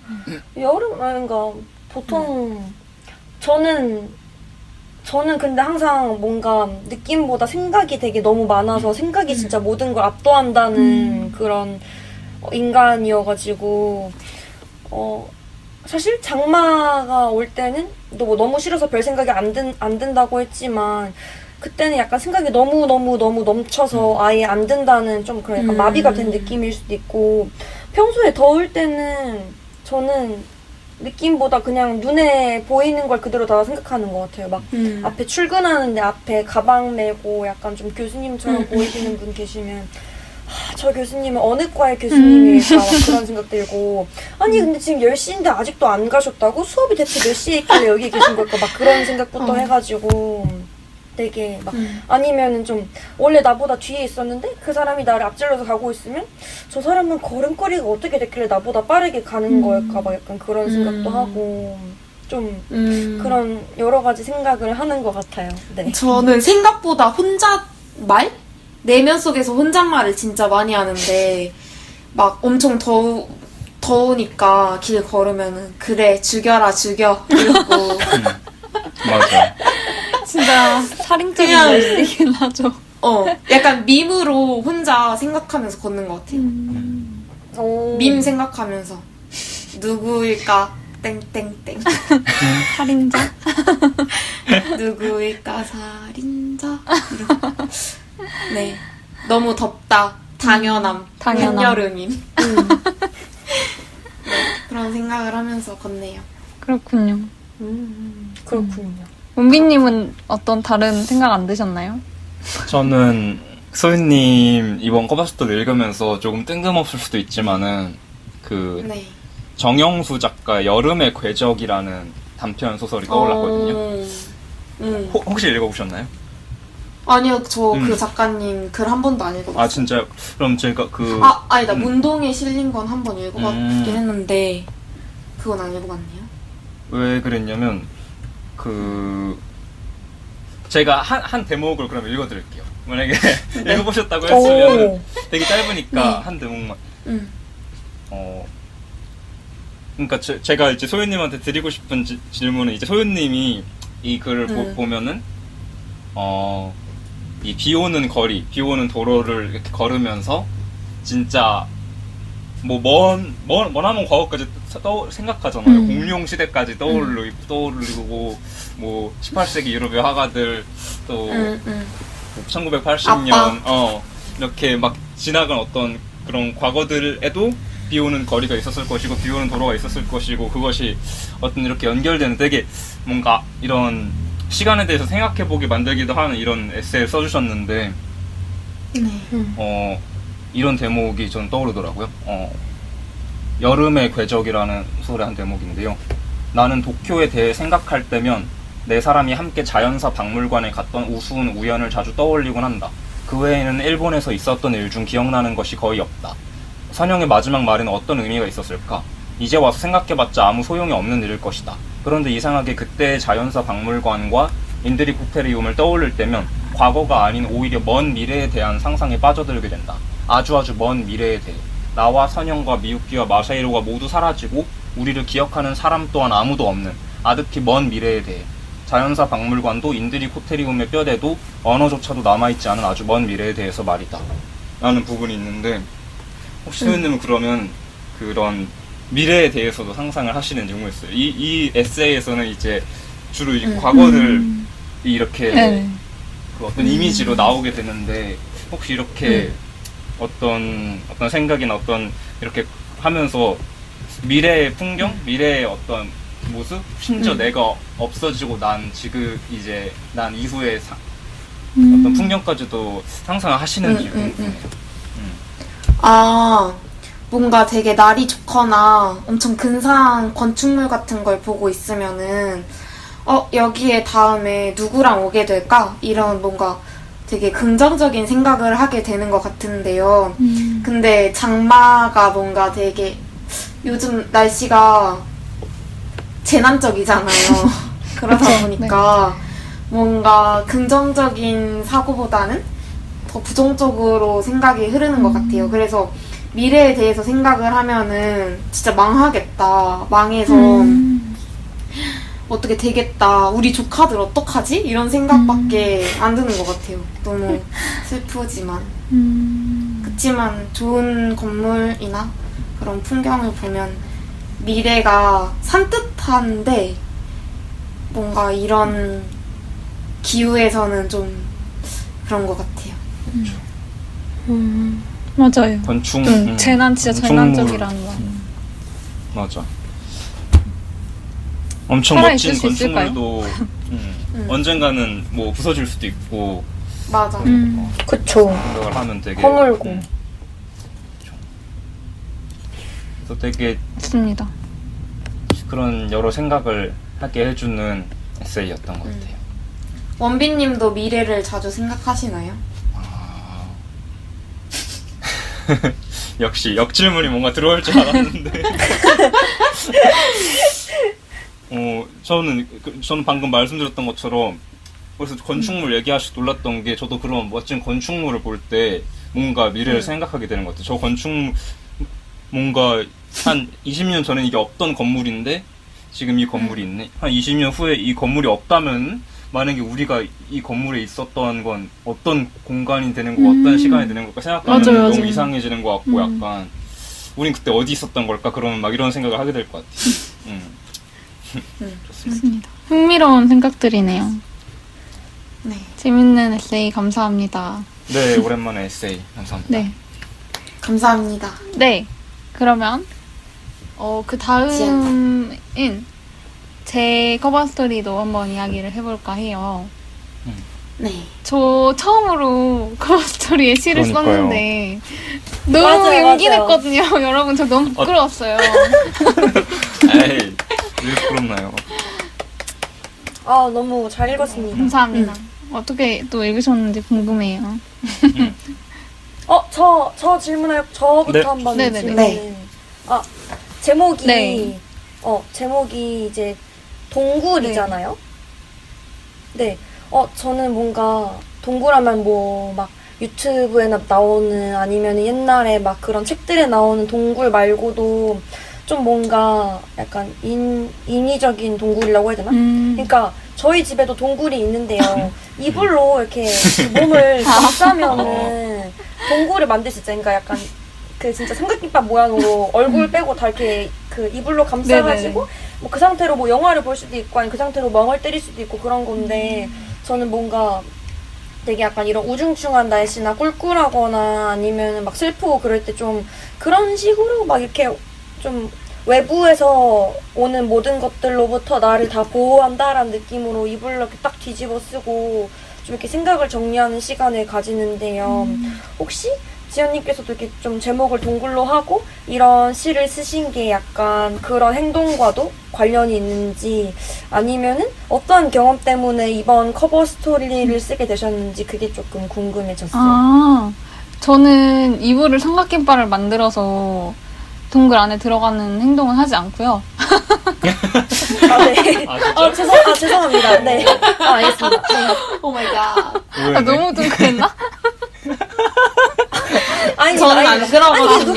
여름, 그러니까 보통 저는 근데 항상 뭔가 느낌보다 생각이 되게 너무 많아서 생각이 진짜 모든 걸 압도한다는 그런 인간이어가지고 사실 장마가 올 때는 뭐 너무 싫어서 별 생각이 안 든다고 했지만 그때는 약간 생각이 너무 넘쳐서 아예 안 든다는 좀 그런 약간 마비가 된 느낌일 수도 있고 평소에 더울 때는 저는 느낌보다 그냥 눈에 보이는 걸 그대로 다 생각하는 것 같아요. 막 앞에 출근하는데 앞에 가방 메고 약간 좀 교수님처럼 보이시는 분 계시면 저 교수님은 어느 과의 교수님일까 막 그런 생각 들고 아니 근데 지금 10시인데 아직도 안 가셨다고? 수업이 대체 몇 시에 있길래 여기 계신 걸까? 막 그런 생각부터 해가지고 되게 막 아니면은 좀 원래 나보다 뒤에 있었는데 그 사람이 나를 앞질러서 가고 있으면 저 사람은 걸음걸이가 어떻게 됐길래 나보다 빠르게 가는 걸까? 막 약간 그런 생각도 하고 좀 그런 여러 가지 생각을 하는 것 같아요. 네. 저는 생각보다 혼잣말? 내면 속에서 혼잣말을 진짜 많이 하는데 막 엄청 더우니까 길 걸으면은 그래 죽여라 죽여 이러고 맞아. 진짜 살인적인 그냥- 말이긴 하죠. 약간 밈으로 혼자 생각하면서 걷는 것 같아요. 오. 밈 생각하면서 누구일까 땡땡땡 살인자? 누구일까 살인자 이러고. 네 너무 덥다 당연함 당연함. 한여름임 네, 그런 생각을 하면서 걷네요. 그렇군요. 그렇군요. 은비님은 어떤 다른 생각 안 드셨나요? 저는 소윤님 이번 커버스토리 읽으면서 조금 뜬금없을 수도 있지만은 그 네. 정영수 작가의 여름의 궤적이라는 단편 소설이 떠올랐거든요. 혹시 읽어보셨나요? 아니요, 저 그 작가님 글 한 번도 안 읽어봤어요. 아 진짜 그럼 제가 그 아니다. 문동에 실린 건 한 번 읽어봤긴 했는데 그건 안 읽어봤네요. 왜 그랬냐면 그 제가 한 대목을 그럼 읽어드릴게요. 만약에 읽어보셨다고 했으면 되게 짧으니까 한 대목만. 그러니까 제가 이제 소윤님한테 드리고 싶은 질문은 이제 소윤님이 이 글을 보면은 이 비 오는 거리, 비 오는 도로를 이렇게 걸으면서 진짜 뭐 머나먼 과거까지 생각하잖아요. 공룡 시대까지 떠오르고 뭐 18세기 유럽의 화가들 또 1980년 이렇게 막 지나간 어떤 그런 과거들에도 비 오는 거리가 있었을 것이고 비 오는 도로가 있었을 것이고 그것이 어떤 이렇게 연결되는 되게 뭔가 이런 시간에 대해서 생각해보게 만들기도 하는 이런 에세이를 써주셨는데 이런 대목이 전 떠오르더라고요. 여름의 궤적이라는 소설의 한 대목인데요. 나는 도쿄에 대해 생각할 때면 네 사람이 함께 자연사 박물관에 갔던 우스운 우연을 자주 떠올리곤 한다. 그 외에는 일본에서 있었던 일 중 기억나는 것이 거의 없다. 선영의 마지막 말에는 어떤 의미가 있었을까? 이제 와서 생각해봤자 아무 소용이 없는 일일 것이다. 그런데 이상하게 그때의 자연사 박물관과 인드리쿠테리움을 떠올릴 때면 과거가 아닌 오히려 먼 미래에 대한 상상에 빠져들게 된다. 아주 먼 미래에 대해. 나와 선영과 미유키와 마사히로가 모두 사라지고 우리를 기억하는 사람 또한 아무도 없는 아득히 먼 미래에 대해. 자연사 박물관도 인드리코테리움의 뼈대도 언어조차도 남아있지 않은 아주 먼 미래에 대해서 말이다. 라는 부분이 있는데 혹시 소연님은 그러면 그런 미래에 대해서도 상상을 하시는지 궁금했어요. 이 에세이에서는 이제 주로 이제 과거를 이렇게 그 어떤 이미지로 나오게 되는데 혹시 이렇게 어떤 생각이나 어떤 이렇게 하면서 미래의 풍경, 미래의 어떤 모습, 심지어 내가 없어지고 난 지금 이제 난 이후의 어떤 풍경까지도 상상을 하시는지 궁금해요. 뭔가 되게 날이 좋거나 엄청 근사한 건축물 같은 걸 보고 있으면은 여기에 다음에 누구랑 오게 될까? 이런 뭔가 되게 긍정적인 생각을 하게 되는 것 같은데요. 근데 장마가 뭔가 되게 요즘 날씨가 재난적이잖아요. 그러다 보니까 뭔가 긍정적인 사고보다는 더 부정적으로 생각이 흐르는 것 같아요. 그래서 미래에 대해서 생각을 하면은 진짜 망하겠다. 망해서 어떻게 되겠다. 우리 조카들 어떡하지? 이런 생각밖에 안 드는 것 같아요. 너무 슬프지만. 그치만 좋은 건물이나 그런 풍경을 보면 미래가 산뜻한데 뭔가 이런 기후에서는 좀 그런 것 같아요. 맞아요. 건축 좀 재난 진짜 건축물. 재난적이라는 거. 맞아. 엄청 살아있을 멋진 수 있을까요? 건축물도 언젠가는 뭐 부서질 수도 있고 맞아. 그쵸. 생각을 하면 되게 허물고. 그렇죠. 그래서 되게 맞습니다. 그런 여러 생각을 하게 해주는 에세이였던 것 같아요. 원빈님도 미래를 자주 생각하시나요? 역시 역질문이 뭔가 들어올 줄 알았는데 저는 방금 말씀드렸던 것처럼 그래서 건축물 얘기하시 놀랐던 게 저도 그런 멋진 건축물을 볼 때 뭔가 미래를 생각하게 되는 것 같아요. 저 건축 뭔가 한 20년 전에 이게 없던 건물인데 지금 이 건물이 있네. 한 20년 후에 이 건물이 없다면 만약에 우리가 이 건물에 있었던 건 어떤 공간이 되는 거, 어떤 시간이 되는 걸까 생각하면 맞아요, 너무 맞아요. 이상해지는 것 같고 약간 우린 그때 어디 있었던 걸까? 그러면 막 이런 생각을 하게 될 것 같아요. 좋습니다. 맞습니다. 흥미로운 생각들이네요. 네. 재밌는 에세이 감사합니다. 네, 오랜만에 에세이 감사합니다. 네. 감사합니다. 네. 그러면 그 다음인 제 커버 스토리도 한번 이야기를 해볼까 해요. 네. 저 처음으로 커버 스토리에 시를 그러니까요. 썼는데 너무 맞아요, 용기 맞아요. 냈거든요. 여러분 저 너무 부끄러웠어요. 에이, 왜 부끄럽나요? 아, 너무 잘 읽었습니다. 감사합니다. 어떻게 또 읽으셨는지 궁금해요. 저 질문할, 저부터 네. 한번 네네네. 질문. 네. 아, 제목이, 네. 제목이 이제 동굴이잖아요? 네. 저는 뭔가 동굴하면 뭐 막 유튜브에 나오는 아니면 옛날에 막 그런 책들에 나오는 동굴 말고도 좀 뭔가 약간 인위적인 동굴이라고 해야 되나? 그러니까 저희 집에도 동굴이 있는데요. 이불로 이렇게 몸을 감싸면은 동굴을 만들 수 있어요. 그러니까 약간 그 진짜 삼각김밥 모양으로 얼굴 빼고 다 이렇게 그 이불로 감싸가지고 뭐 그 상태로 뭐 영화를 볼 수도 있고 아니 그 상태로 멍을 때릴 수도 있고 그런 건데 저는 뭔가 되게 약간 이런 우중충한 날씨나 꿀꿀하거나 아니면 막 슬프고 그럴 때 좀 그런 식으로 막 이렇게 좀 외부에서 오는 모든 것들로부터 나를 다 보호한다라는 느낌으로 이불로 이렇게 딱 뒤집어 쓰고 좀 이렇게 생각을 정리하는 시간을 가지는데요. 혹시 지연님께서도 이렇게 좀 제목을 동굴로 하고 이런 시를 쓰신 게 약간 그런 행동과도 관련이 있는지 아니면은 어떤 경험 때문에 이번 커버 스토리를 쓰게 되셨는지 그게 조금 궁금해졌어요. 아, 저는 이불을 삼각김밥을 만들어서 동굴 안에 들어가는 행동은 하지 않고요. 아, 네. 아, 진짜? 죄송합니다. 네. 알겠습니다. 네. 오 마이 갓. 왜, 네? 너무 둥그랬나? 아니, 저는 안 그러거든요.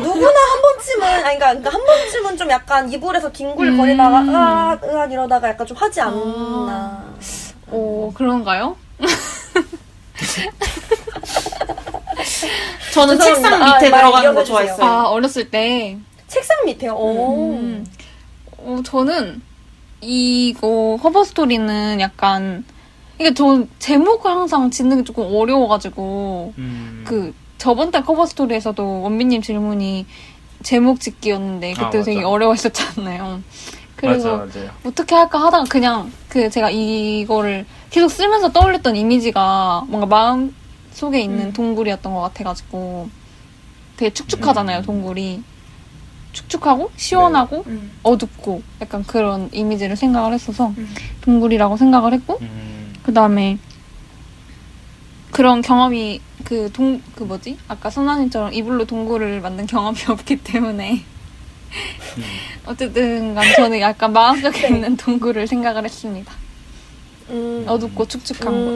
누구나 한 번쯤은, 그러니까 한 번쯤은 좀 약간 이불에서 뒹굴거리다가, 으악 이러다가 약간 좀 하지 않나. 오, 그런가요? 저는 죄송합니다. 책상 밑에 말 들어가는 거 이어가주세요. 좋아했어요. 아, 어렸을 때. 책상 밑에요. 저는 이거 커버 스토리는 약간 이게 저 제목을 항상 짓는 게 조금 어려워가지고 그 저번 달 커버 스토리에서도 원빈님 질문이 제목 짓기였는데 그때 맞아. 되게 어려워했었잖아요. 그래서 맞아요. 어떻게 할까 하다가 그냥 제가 이거를 계속 쓰면서 떠올렸던 이미지가 뭔가 마음 속에 있는 동굴이었던 것 같아가지고 되게 축축하잖아요, 동굴이. 축축하고 시원하고 어둡고 약간 그런 이미지를 생각을 했어서 동굴이라고 생각을 했고 그 다음에 그런 경험이 아까 선아님처럼 이불로 동굴을 만든 경험이 없기 때문에 어쨌든 간 저는 약간 마음속에 있는 동굴을 생각을 했습니다. 어둡고 축축한 곳.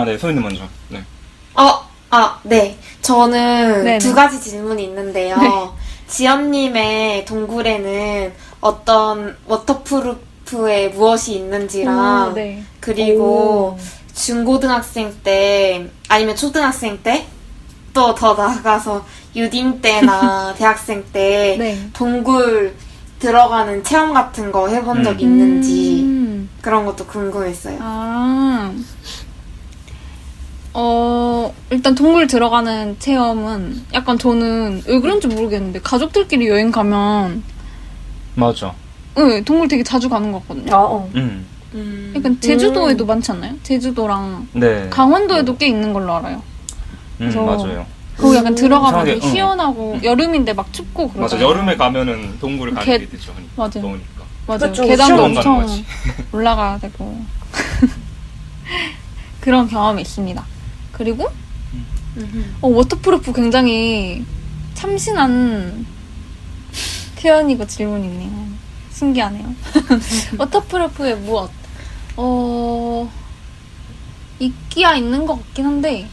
네, 소희님 먼저. 네. 네. 저는 네네. 두 가지 질문이 있는데요. 네. 지연님의 동굴에는 어떤 워터프루프에 무엇이 있는지랑 네. 그리고 중고등학생 때 아니면 초등학생 때 또 더 나아가서 유딩 때나 대학생 때 네. 동굴 들어가는 체험 같은 거 해본 적 있는지 그런 것도 궁금했어요. 일단 동굴 들어가는 체험은 약간 저는 왜 그런지 모르겠는데 가족들끼리 여행 가면 맞아. 네, 동굴 되게 자주 가는 것 같거든요. 아, 어. 약간 제주도에도 많지 않나요? 제주도랑 네. 강원도에도 꽤 있는 걸로 알아요. 그래서 맞아요. 거기 약간 들어가면 이상하게, 되게 시원하고 여름인데 막 춥고 맞아. 그러잖아요. 여름에 가면은 동굴을 가게 되죠. 맞아요. 더우니까. 맞아요. 그쵸, 계단도 시원한 엄청 거지. 올라가야 되고 그런 경험이 있습니다. 그리고 워터프루프 굉장히 참신한 표현이고 질문이네요. 신기하네요. 워터프루프의 무엇? 있기야 있는 것 같긴 한데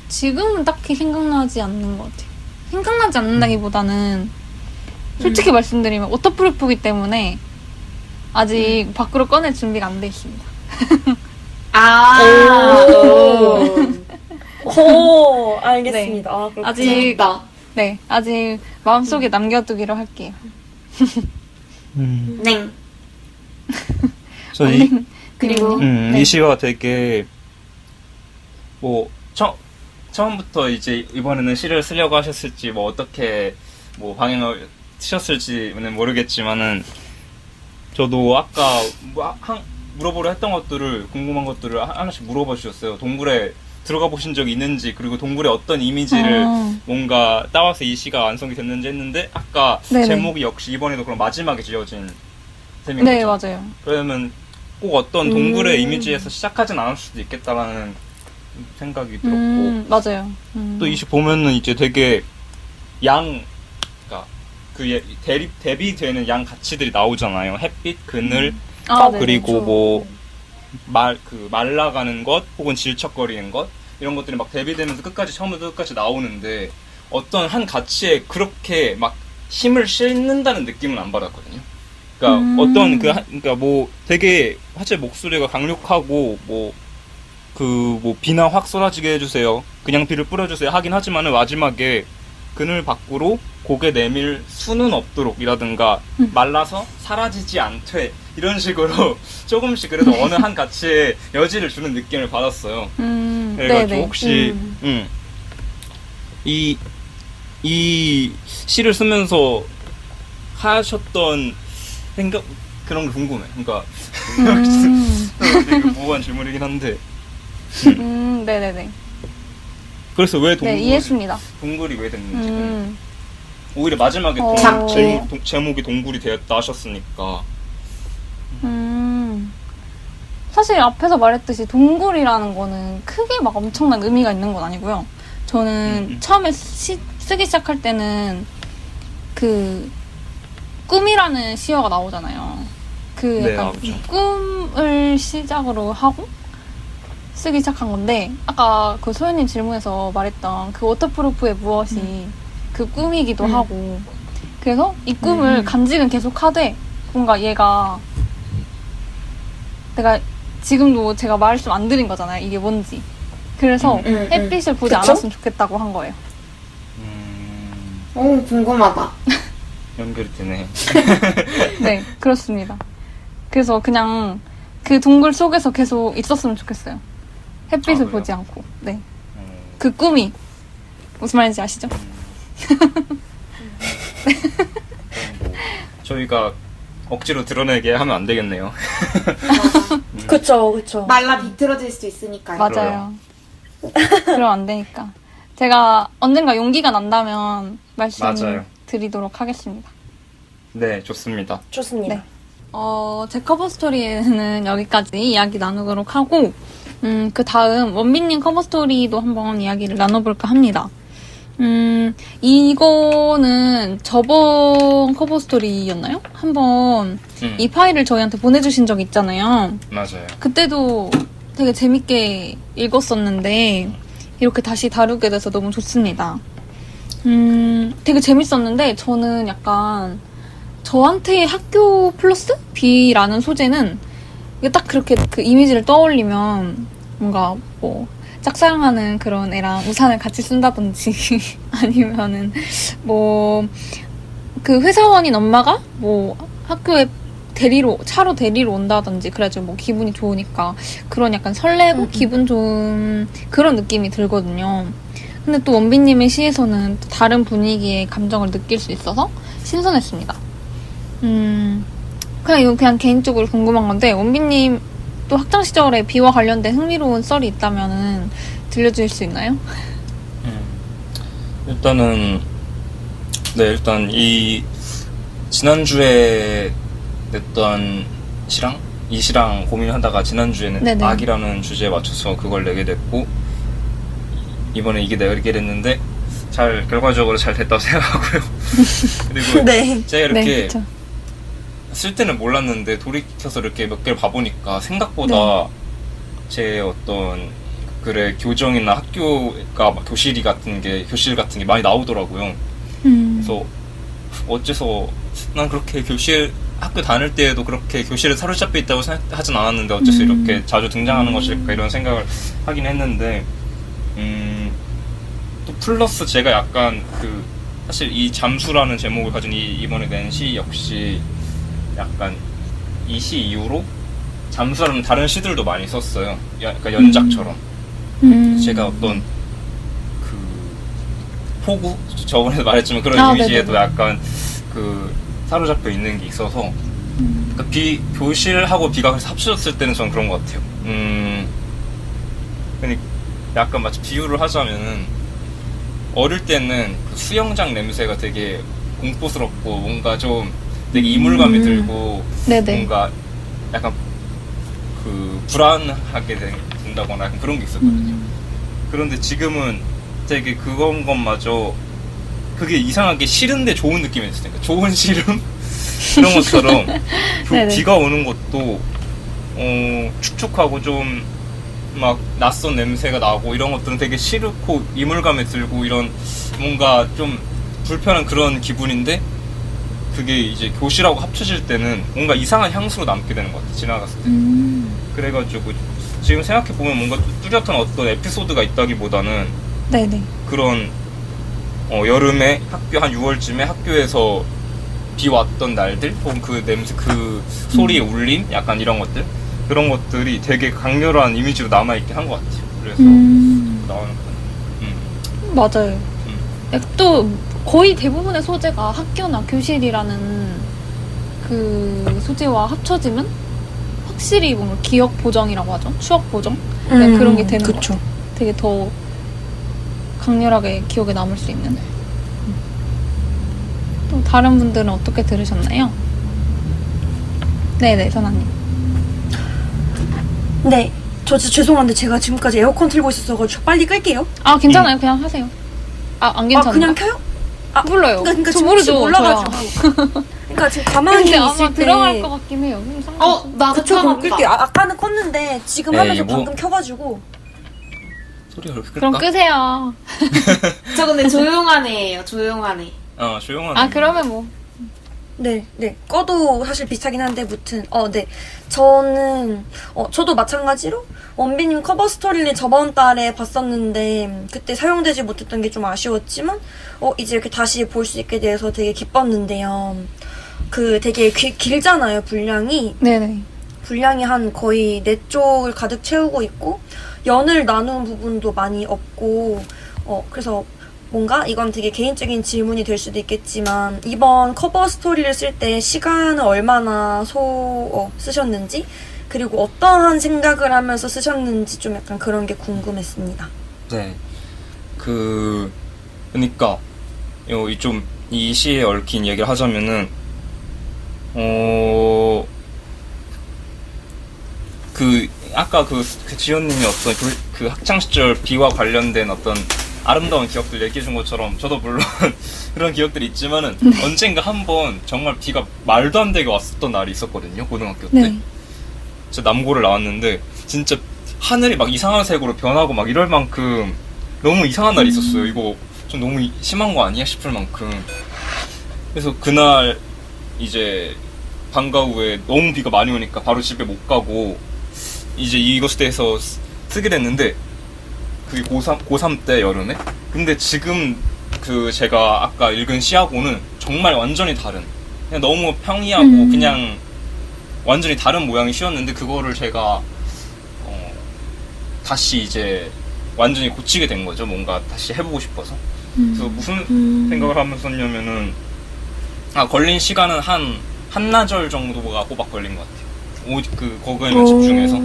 지금은 딱히 생각나지 않는 것 같아요. 생각나지 않는다기보다는 솔직히 말씀드리면 워터프루프이기 때문에 아직 밖으로 꺼낼 준비가 안 돼 있습니다. 오, 알겠습니다. 아, 그렇구나. 아직 재밌다. 네, 아직 마음속에 남겨두기로 할게요. 네. 저희 그리고 네. 이 시가 되게 뭐 처음부터 이제 이번에는 시를 쓰려고 하셨을지 뭐 어떻게 뭐 방향을 트셨을지는 모르겠지만은 저도 아까 물어보려 했던 것들을 궁금한 것들을 하나씩 물어봐 주셨어요. 동굴에 들어가 보신 적이 있는지 그리고 동굴의 어떤 이미지를 뭔가 따와서 이 시가 완성이 됐는지 했는데 아까 네네. 제목이 역시 이번에도 그럼 마지막에 지어진 셈인 네, 거죠. 맞아요. 그러면 꼭 어떤 동굴의 이미지에서 시작하진 않을 수도 있겠다라는 생각이 들었고 맞아요. 또 이 시 보면은 이제 되게 그러니까 그 대비되는 양 가치들이 나오잖아요. 햇빛, 그늘, 네, 그리고 뭐 말라가는 것 혹은 질척거리는 것 이런 것들이 막 대비되면서 처음부터 끝까지 나오는데 어떤 한 가치에 그렇게 막 힘을 싣는다는 느낌은 안 받았거든요. 그러니까 어떤 그러니까 뭐 되게 화제 목소리가 강력하고 뭐 비나 확 쏟아지게 해주세요. 그냥 비를 뿌려주세요. 하긴 하지만은 마지막에 그늘 밖으로 고개 내밀 수는 없도록이라든가 말라서 사라지지 않되 이런 식으로 조금씩 그래도 어느 한 가치에 여지를 주는 느낌을 받았어요. 그래가지고 네네. 혹시 이 시를 쓰면서 하셨던 생각 그런 게 궁금해. 그러니까 되게 무모한 질문이긴 한데. 네네네. 그래서 왜 네, 이해했습니다. 동굴이 왜 됐는지. 오히려 마지막에 제목이 동굴이 되었다 하셨으니까. 사실 앞에서 말했듯이 동굴이라는 거는 크게 막 엄청난 의미가 있는 건 아니고요. 저는 처음에 쓰기 시작할 때는 그 꿈이라는 시어가 나오잖아요. 그 네, 약간 나오죠. 꿈을 시작으로 하고 쓰기 시작한 건데 아까 그 소연님 질문에서 말했던 그 워터프루프의 무엇이 그 꿈이기도 하고 그래서 이 꿈을 간직은 계속 하되 뭔가 얘가 내가 지금도 제가 말씀 안 드린 거잖아요. 이게 뭔지. 그래서 햇빛을 보지 그쵸? 않았으면 좋겠다고 한 거예요. 오, 궁금하다. 연결이 되네. 네, 그렇습니다. 그래서 그냥 그 동굴 속에서 계속 있었으면 좋겠어요. 햇빛을 그래요? 보지 않고. 네. 그 꿈이 무슨 말인지 아시죠? 저희가 억지로 드러내게 하면 안 되겠네요. 그쵸. 말라 비틀어질 수 있으니까요. 맞아요. 그럼 안 되니까. 제가 언젠가 용기가 난다면 맞아요. 말씀드리도록 하겠습니다. 네, 좋습니다. 좋습니다. 네. 제 커버 스토리는 여기까지 이야기 나누도록 하고, 그 다음 원빈님 커버 스토리도 한번 이야기를 나눠볼까 합니다. 이거는 저번 커버 스토리였나요? 한번 이 파일을 저희한테 보내주신 적 있잖아요. 맞아요. 그때도 되게 재밌게 읽었었는데, 이렇게 다시 다루게 돼서 너무 좋습니다. 되게 재밌었는데, 저는 약간, 저한테 학교 플러스 B라는 소재는, 이게 딱 그렇게 그 이미지를 떠올리면, 뭔가 뭐, 짝사랑하는 그런 애랑 우산을 같이 쓴다든지, 아니면은, 뭐, 그 회사원인 엄마가, 뭐, 학교에 차로 데리러 온다든지 그래가지고 뭐 기분이 좋으니까 그런 약간 설레고 기분 좋은 그런 느낌이 들거든요. 근데 또 원빈님의 시에서는 또 다른 분위기의 감정을 느낄 수 있어서 신선했습니다. 그냥 이건 그냥 개인적으로 궁금한 건데 원빈님 또 학창 시절에 비와 관련된 흥미로운 썰이 있다면은 들려주실 수 있나요? 일단은 네, 일단 이 지난주에 냈던 이 시랑 고민하다가 지난주에는 네네. 악이라는 주제에 맞춰서 그걸 내게 됐고 이번에 이게 내게 됐는데 결과적으로 잘 됐다고 생각하고요. 그리고 네. 제가 이렇게 네, 그쵸. 쓸 때는 몰랐는데 돌이켜서 이렇게 몇 개를 봐보니까 생각보다 제 어떤 글의 교정이나 학교가 교실 같은 게 많이 나오더라고요. 그래서 어째서 난 그렇게 학교 다닐 때에도 그렇게 교실에 사로잡혀 있다고 생각하진 않았는데 어째서 이렇게 자주 등장하는 것일까 이런 생각을 하긴 했는데 또 플러스 제가 약간 사실 이 잠수라는 제목을 가진 이번에 낸 시 역시 약간 이 시 이후로 잠수라는 다른 시들도 많이 썼어요. 약간 연작처럼. 제가 어떤 폭우? 저번에도 말했지만 그런 이미지에도 약간 사로잡혀 있는 게 있어서 그러니까 교실하고 비가 그래서 합쳐졌을 때는 저는 그런 것 같아요. 그러니까 약간 마치 비유를 하자면은 어릴 때는 수영장 냄새가 되게 공포스럽고 뭔가 좀 되게 이물감이 들고 네네. 뭔가 약간 불안하게 된다거나 약간 그런 게 있었거든요. 그런데 지금은 되게 그건 것마저 그게 이상하게 싫은데 좋은 느낌이 있으니까 좋은 싫음? 그런 것처럼 비가 오는 것도 축축하고 좀 막 낯선 냄새가 나고 이런 것들은 되게 싫고 이물감에 들고 이런 뭔가 좀 불편한 그런 기분인데 그게 이제 교실하고 합쳐질 때는 뭔가 이상한 향수로 남게 되는 것 같아, 지나갔을 때. 그래가지고 지금 생각해보면 뭔가 뚜렷한 어떤 에피소드가 있다기보다는 네네. 그런 여름에 한 6월쯤에 학교에서 비 왔던 날들 혹은 그 냄새, 그 소리의 울림 약간 이런 것들 그런 것들이 되게 강렬한 이미지로 남아있게 한 것 같아요. 그래서 나오는 편. 맞아요. 또 거의 대부분의 소재가 학교나 교실이라는 그 소재와 합쳐지면 확실히 뭔가 기억 보정이라고 하죠. 추억 보정? 그런 게 되는 것 같아요. 되게 더 강렬하게 기억에 남을 수 있는. 또 다른 분들은 어떻게 들으셨나요? 네네, 선아님. 네. 저 진짜 죄송한데 제가 지금까지 에어컨 틀고 있었어가지고 빨리 끌게요. 아, 괜찮아요. 그냥 하세요. 안 괜찮아요? 그냥 켜요? 몰라요. 그러니까 저 지금 모르죠. 몰라가지고. 그러니까 지금 가만히 근데 있을 아마 때 들어갈 것 같긴 해요. 나도 그쵸, 그럼 켜놨다. 끌게요. 아까는 껐는데 지금 하면서 뭐. 방금 켜가지고. 소리가 그렇게 그럼 클까? 끄세요. 저 근데 조용한 애예요. 조용한 애. 조용하네. 그러면 뭐. 네. 꺼도 사실 비슷하긴 한데, 무튼, 네. 저는, 저도 마찬가지로 원빈님 커버 스토리를 저번 달에 봤었는데, 그때 사용되지 못했던 게 좀 아쉬웠지만, 이제 이렇게 다시 볼 수 있게 돼서 되게 기뻤는데요. 되게 길잖아요, 분량이. 네네. 분량이 한 거의 4쪽을 가득 채우고 있고, 연을 나눈 부분도 많이 없고, 그래서 뭔가 이건 되게 개인적인 질문이 될 수도 있겠지만 이번 커버 스토리를 쓸 때 시간을 얼마나 쓰셨는지 그리고 어떠한 생각을 하면서 쓰셨는지 좀 약간 그런 게 궁금했습니다. 네. 그러니까 이 시에 얽힌 얘기를 하자면은 아까 지연님이 어떤 그 학창 시절 비와 관련된 어떤 아름다운 기억들 얘기해준 것처럼 저도 물론 그런 기억들이 있지만은 언젠가 한번 정말 비가 말도 안 되게 왔었던 날이 있었거든요. 고등학교 때. 네. 진짜 남고를 나왔는데 진짜 하늘이 막 이상한 색으로 변하고 막 이럴 만큼 너무 이상한 날이 있었어요. 이거 좀 너무 심한 거 아니야 싶을 만큼. 그래서 그날 이제 방과 후에 너무 비가 많이 오니까 바로 집에 못 가고 이제 이것에 대해서 쓰게 됐는데 그게 고3 때 여름에. 근데 지금 제가 아까 읽은 시하고는 정말 완전히 다른, 그냥 너무 평이하고 그냥 완전히 다른 모양의 시였는데 그거를 제가 다시 이제 완전히 고치게 된 거죠. 뭔가 다시 해보고 싶어서. 그래서 무슨 생각을 하면서 했냐면은 걸린 시간은 한 한나절 정도가 꼬박 걸린 것 같아요. 거기에만 집중해서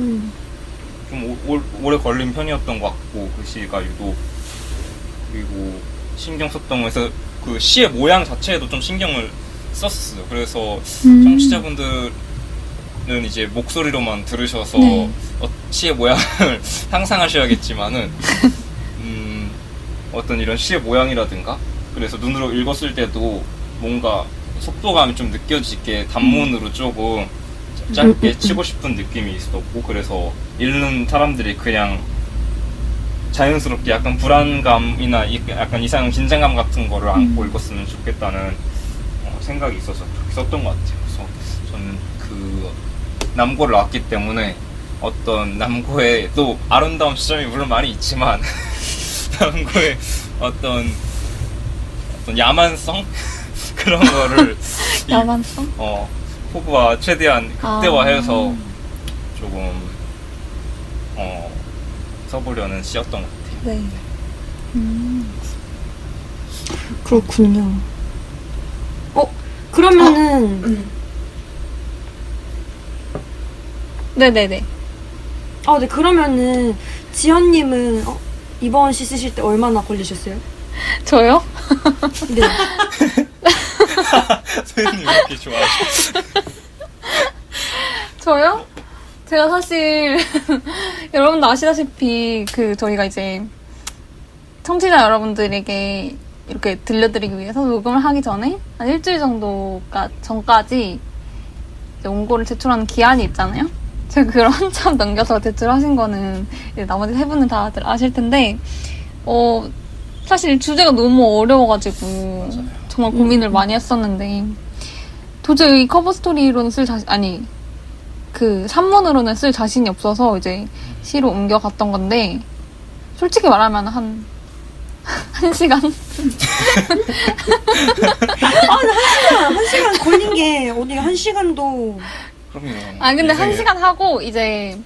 좀 오래 걸린 편이었던 것 같고 그 시가 유독 그리고 신경 썼던 거에서 그 시의 모양 자체에도 좀 신경을 썼어요. 그래서 청취자분들은 이제 목소리로만 들으셔서 네. 시의 모양을 상상하셔야겠지만은 어떤 이런 시의 모양이라든가 그래서 눈으로 읽었을 때도 뭔가 속도감이 좀 느껴지게 단문으로 조금 짧게 치고 싶은 느낌이 있었고 그래서 읽는 사람들이 그냥 자연스럽게 약간 불안감이나 약간 이상한 긴장감 같은 거를 안고 읽었으면 좋겠다는 생각이 있어서 그렇게 썼던 것 같아요. 그래서 저는 그 남고를 나왔기 때문에 어떤 남고의 또 아름다운 지점이 물론 많이 있지만 남고의 어떤 야만성 그런 거를 야만성? 호부와 최대한 극대화해서 조금 써보려는 시였던 것 같아요. 네. 그렇군요. 그러면은 네네네. 네, 그러면은 지연님은 이번 시 쓰실 때 얼마나 걸리셨어요? 저요? 네. 소연님 왜 이렇게 좋아하시죠? 저요? 제가 사실 여러분도 아시다시피 저희가 이제 청취자 여러분들에게 이렇게 들려드리기 위해서 녹음을 하기 전에 한 일주일 전까지 이제 원고를 제출하는 기한이 있잖아요. 제가 그걸 한참 넘겨서 제출하신 거는 이제 나머지 세 분은 다들 아실 텐데 사실 주제가 너무 어려워가지고 맞아요. 정말 고민을 많이 했었는데 도저히 커버 스토리로는 산문으로는 쓸 자신이 없어서 이제 시로 옮겨갔던 건데 솔직히 말하면 한 시간? 한 시간 걸린 게 어디 한 시간도. 그럼요. 근데 한 시간 하고 이제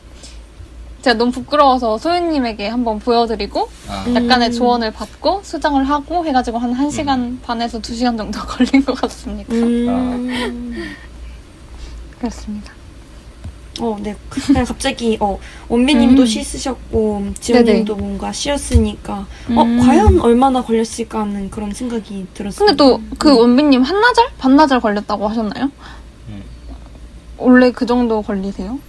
제가 너무 부끄러워서 소연님에게 한번 보여드리고 약간의 조언을 받고 수정을 하고 해가지고 한 1시간 반에서 2시간 정도 걸린 것 같습니다. 그렇습니다. 네. 그냥 갑자기, 원빈님도 시 쓰셨고, 지연님도 뭔가 시였으니까, 과연 얼마나 걸렸을까 하는 그런 생각이 들었어요. 근데 또 그 원빈님 한나절? 반나절 걸렸다고 하셨나요? 원래 그 정도 걸리세요?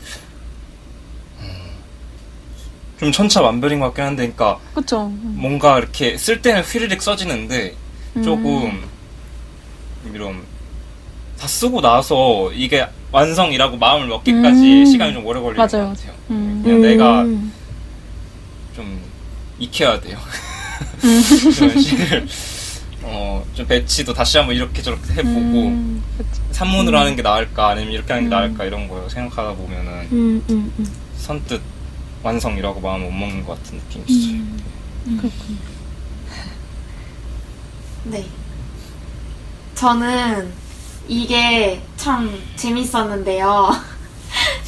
좀 천차만별인 것 같긴 한데, 그러니까 그쵸. 뭔가 이렇게 쓸 때는 휘리릭 써지는데 조금 이런 다 쓰고 나서 이게 완성이라고 마음을 먹기까지 시간이 좀 오래 걸리는 맞아요. 것 같아요. 그냥 내가 좀 익혀야 돼요. 그런 시를 좀 배치도 다시 한번 이렇게 저렇게 해보고 산문으로 하는 게 나을까 아니면 이렇게 하는 게 나을까 이런 거 생각하다 보면은 선뜻 완성이라고 마음 못 먹는 것 같은 느낌이 있어요. 그렇군요. 네. 저는 이게 참 재밌었는데요.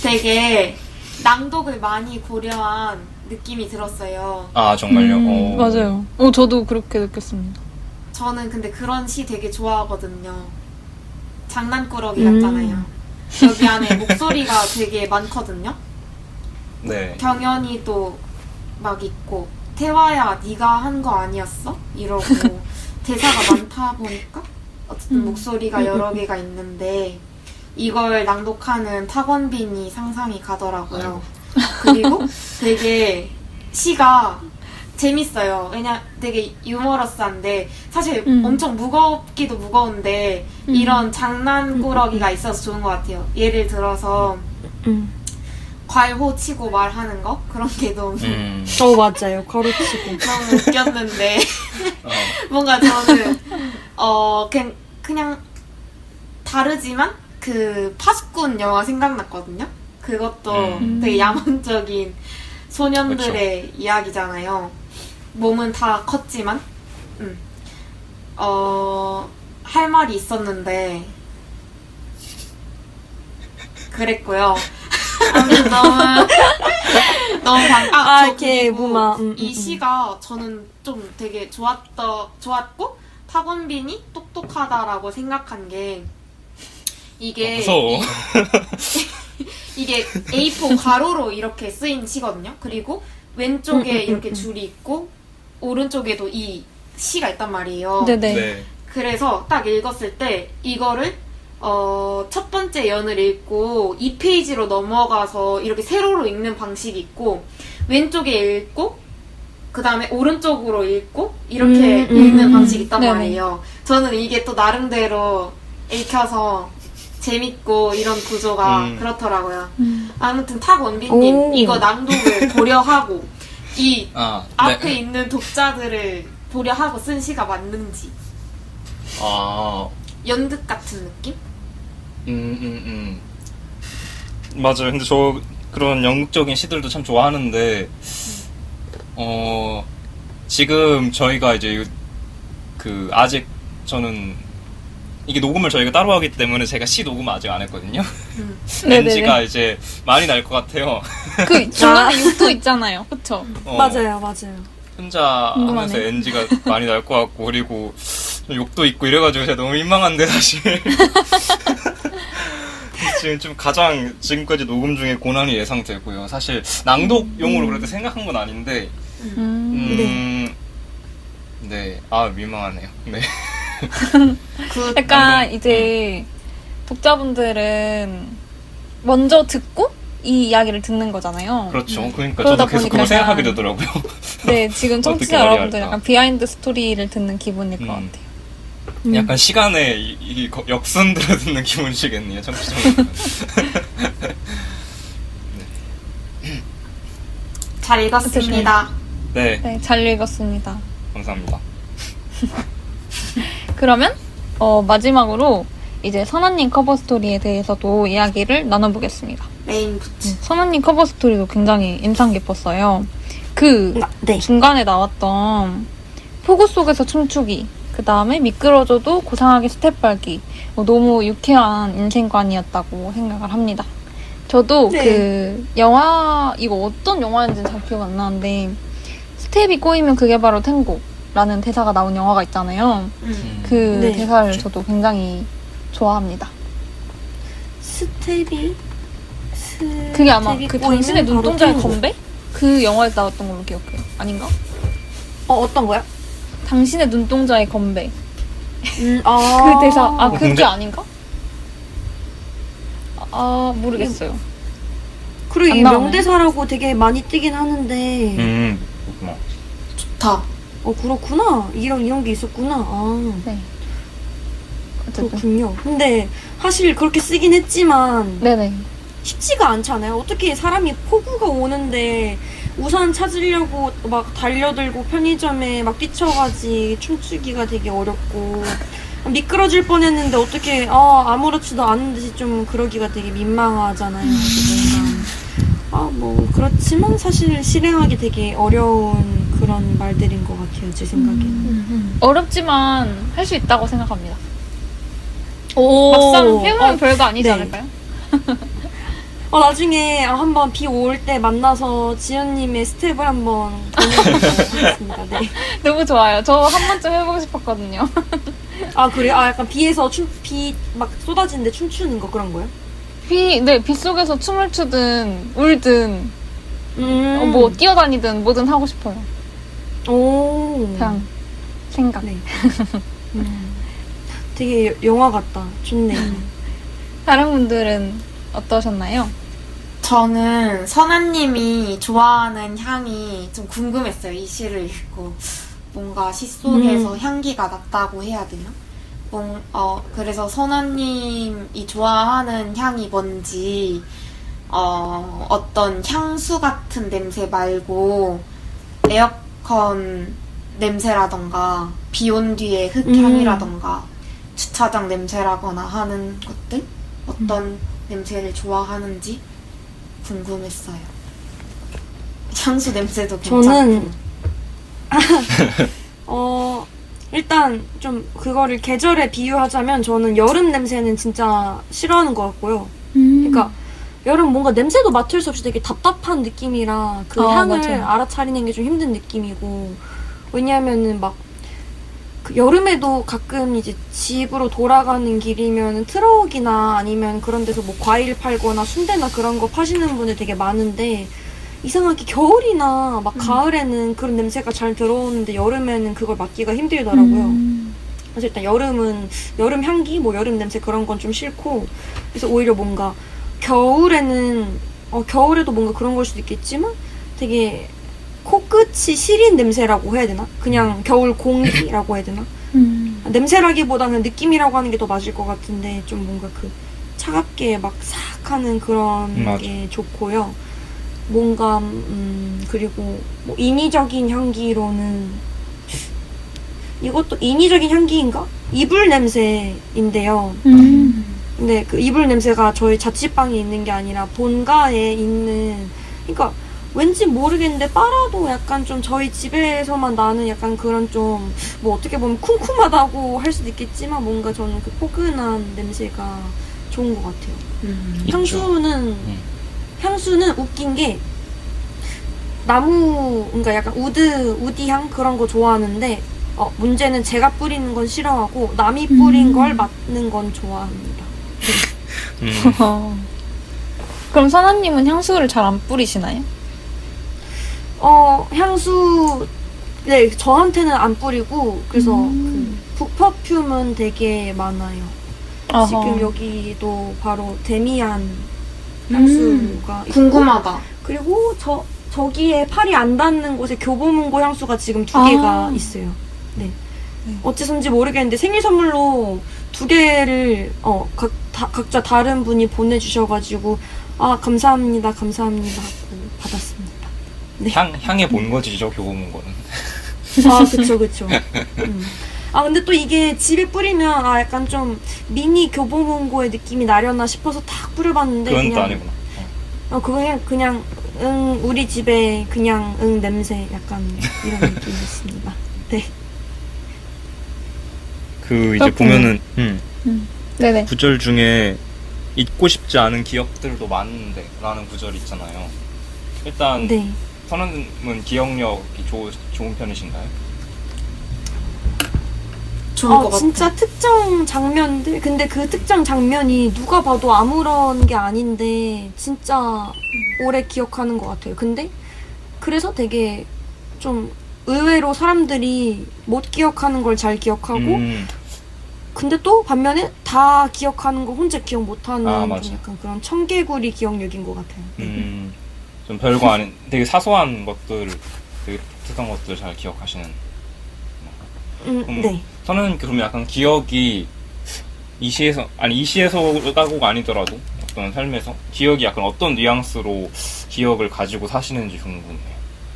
되게 낭독을 많이 고려한 느낌이 들었어요. 아 정말요? 맞아요. 저도 그렇게 느꼈습니다. 저는 근데 그런 시 되게 좋아하거든요. 장난꾸러기 같잖아요. 여기 안에 목소리가 되게 많거든요. 네. 경연이도 막 있고 태화야 네가 한 거 아니었어? 이러고 대사가 많다 보니까 어쨌든 목소리가 여러 개가 있는데 이걸 낭독하는 탁원빈이 상상이 가더라고요. 그리고 되게 시가 재밌어요. 왜냐 되게 유머러스한데 사실 엄청 무겁기도 무거운데 이런 장난꾸러기가 있어서 좋은 것 같아요. 예를 들어서 괄호 치고 말하는 거? 그런 게 너무 맞아요. 가로치고. 너무 웃겼는데 뭔가 저는 그냥 다르지만 그 파수꾼 영화 생각났거든요. 그것도 되게 야만적인 소년들의 그쵸. 이야기잖아요. 몸은 다 컸지만 할 말이 있었는데 그랬고요. 아무튼 너무 이렇게 그리고 무마. 이 시가 저는 좀 되게 좋았고 박원빈이 똑똑하다라고 생각한 게 이게 무서워. 이게 A4 가로로 이렇게 쓰인 시거든요. 그리고 왼쪽에 이렇게 줄이 있고 오른쪽에도 이 시가 있단 말이에요. 네네. 네. 그래서 딱 읽었을 때 이거를 첫 번째 연을 읽고 2페이지로 넘어가서 이렇게 세로로 읽는 방식이 있고 왼쪽에 읽고 그 다음에 오른쪽으로 읽고 이렇게 읽는 방식이 있단 네네. 말이에요. 저는 이게 또 나름대로 읽혀서 재밌고 이런 구조가 그렇더라고요. 아무튼 탁원빈님 오. 이거 낭독을 고려하고 이 아, 앞에 네. 있는 독자들을 고려하고 쓴 시가 맞는지 아, 연극 같은 느낌? 맞아요. 근데 저 그런 연극적인 시들도 참 좋아하는데, 지금 저희가 이제 아직 저는 이게 녹음을 저희가 따로 하기 때문에 제가 시 녹음을 아직 안 했거든요. 네네네. NG가 이제 많이 날 것 같아요. 그 중간에 욕도 있잖아요. 그쵸? 맞아요. 혼자 궁금하네. 하면서 NG가 많이 날 것 같고, 그리고 좀 욕도 있고 이래가지고 제가 너무 민망한데, 사실. 지금 좀 가장 지금까지 녹음 중에 고난이 예상되고요. 사실 낭독용으로 그렇게 생각한 건 아닌데, 네. 아, 민망하네요. 네. 약간 이제 독자분들은 먼저 듣고 이 이야기를 듣는 거잖아요. 그렇죠. 그러니까 그러다 저도 계속 보니까 그거 생각하게 약간- 되더라고요. 네, 지금 어떻게 청취자 말해야 여러분들 할까? 약간 비하인드 스토리를 듣는 기분일 것 같아요. 약간 시간에 역순들을 듣는 기분이시겠네요, 청취자분. 잘 읽었습니다. 네, 네, 잘 읽었습니다. 감사합니다. 그러면 마지막으로 이제 선아님 커버 스토리에 대해서도 이야기를 나눠보겠습니다. 메인 부츠. 선아님 커버 스토리도 굉장히 인상 깊었어요. 네. 중간에 나왔던 폭우 속에서 춤추기, 그 다음에 미끄러져도 고상하게 스텝 밟기, 너무 유쾌한 인생관이었다고 생각을 합니다. 저도 네. 그 영화, 이거 어떤 영화인지는 잘 기억 안 나는데 스텝이 꼬이면 그게 바로 탱고라는 대사가 나온 영화가 있잖아요. 그 네. 대사를 저도 굉장히 좋아합니다. 스텝이 그게 아마 그 꼬이면 당신의 바로 눈동자의 탱고. 건배? 그 영화에서 나왔던 걸로 기억해요. 아닌가? 어떤 거요? 당신의 눈동자의 건배. 그 아. 대사, 그게 근데- 아닌가? 모르겠어요. 그리고 안 이 나오네. 명대사라고 되게 많이 뜨긴 하는데 그렇구나. 좋다. 그렇구나. 이런 게 있었구나. 네. 어쨌든. 그렇군요. 근데 사실 그렇게 쓰긴 했지만 네네. 쉽지가 않잖아요. 어떻게 사람이 폭우가 오는데 우산 찾으려고 막 달려들고 편의점에 막 뛰쳐가지 춤추기가 되게 어렵고 미끄러질 뻔했는데 어떻게 아무렇지도 않은 듯이 좀 그러기가 되게 민망하잖아요. 뭐 그렇지만 사실 실행하기 되게 어려운 그런 말들인 것 같아요. 제 생각에는. 어렵지만 할 수 있다고 생각합니다. 오. 막상 해보면 별거 아니지 네. 않을까요? 나중에 한번 비 올 때 만나서 지연님의 스텝을 한번 보여드리도록 하겠습니다. 네. 너무 좋아요. 저 한 번쯤 해보고 싶었거든요. 그래요? 약간 비에서 비 막 쏟아지는데 춤추는 거 그런 거요? 비 속에서 춤을 추든 울든 뭐 뛰어다니든 뭐든 하고 싶어요. 오. 그냥 생각. 네. 되게 영화 같다. 좋네요. 다른 분들은 어떠셨나요? 저는 선아님이 좋아하는 향이 좀 궁금했어요. 이 시를 읽고. 뭔가 시 속에서 향기가 났다고 해야 되나? 그래서 선아님이 좋아하는 향이 뭔지, 어떤 향수 같은 냄새 말고, 에어컨 냄새라던가, 비 온 뒤에 흙향이라던가, 주차장 냄새라거나 하는 것들? 어떤 냄새를 좋아하는지 궁금했어요. 향수 냄새도 괜찮고. 저는 일단 좀 그거를 계절에 비유하자면 저는 여름 냄새는 진짜 싫어하는 것 같고요. 그러니까 여름 뭔가 냄새도 맡을 수 없이 되게 답답한 느낌이라 그 향을 맞아요. 알아차리는 게 좀 힘든 느낌이고, 왜냐하면은 막 그 여름에도 가끔 이제 집으로 돌아가는 길이면 트럭이나 아니면 그런 데서 뭐 과일 팔거나 순대나 그런 거 파시는 분들 되게 많은데, 이상하게 겨울이나 막 가을에는 그런 냄새가 잘 들어오는데 여름에는 그걸 맡기가 힘들더라고요. 그래서 일단 여름은 여름 향기, 뭐 여름 냄새 그런 건 좀 싫고, 그래서 오히려 뭔가 겨울에는 겨울에도 뭔가 그런 걸 수도 있겠지만 되게 코끝이 시린 냄새라고 해야 되나? 그냥 겨울 공기라고 해야 되나? 냄새라기보다는 느낌이라고 하는 게 더 맞을 것 같은데, 좀 뭔가 그 차갑게 막 싹 하는 그런 맞아. 게 좋고요. 뭔가 그리고 뭐 인위적인 향기로는, 이것도 인위적인 향기인가? 이불 냄새인데요. 근데 그 이불 냄새가 저희 자취방에 있는 게 아니라 본가에 있는, 그러니까 왠지 모르겠는데 빨아도 약간 좀 저희 집에서만 나는 약간 그런 좀 뭐 어떻게 보면 쿰쿰하다고 할 수도 있겠지만, 뭔가 저는 그 포근한 냄새가 좋은 것 같아요. 있죠. 향수는 웃긴 게 나무, 그러니까 약간 우디향 그런 거 좋아하는데, 문제는 제가 뿌리는 건 싫어하고 남이 뿌린 걸 맡는 건 좋아합니다. 그럼 사나님은 향수를 잘 안 뿌리시나요? 향수, 네, 저한테는 안 뿌리고, 그래서 그 북퍼퓸은 되게 많아요. 어허. 지금 여기도 바로 데미안 향수가 있고, 궁금하다. 그리고 저기에 팔이 안 닿는 곳에 교보문고 향수가 지금 2개가 있어요. 네. 어째선지 모르겠는데 생일 선물로 2개를 각자 다른 분이 보내주셔가지고, 감사합니다 하고 받았습니다. 네. 향해 본 거지죠, 교보문 거는. 그쵸. 근데 또 이게 집에 뿌리면 약간 좀 미니 교보문고의 느낌이 나려나 싶어서 딱 뿌려봤는데, 그건 또 그냥 아니구나. 그거 그냥 우리 집에 그냥 냄새 약간 이런 느낌이었습니다. 네. 그 이제 그렇군요. 보면은 네네. 구절 중에 잊고 싶지 않은 기억들도 많은데 라는 구절이 있잖아요. 일단 네. 선우님은 기억력이 좋은 편이신가요? 좋을 것 같아. 진짜 특정 장면들, 근데 그 특정 장면이 누가 봐도 아무런 게 아닌데 진짜 오래 기억하는 것 같아요. 근데 그래서 되게 좀 의외로 사람들이 못 기억하는 걸 잘 기억하고, 근데 또 반면에 다 기억하는 거 혼자 기억 못하는 맞아. 좀 약간 그런 청개구리 기억력인 것 같아요. 좀 별거 아닌 되게 사소한 것들, 되게 독특한 것들 잘 기억하시는. 네. 저는 그러면 약간 기억이 이시에서가고가 아니더라도 어떤 삶에서 기억이 약간 어떤 뉘앙스로 기억을 가지고 사시는지 궁금해요.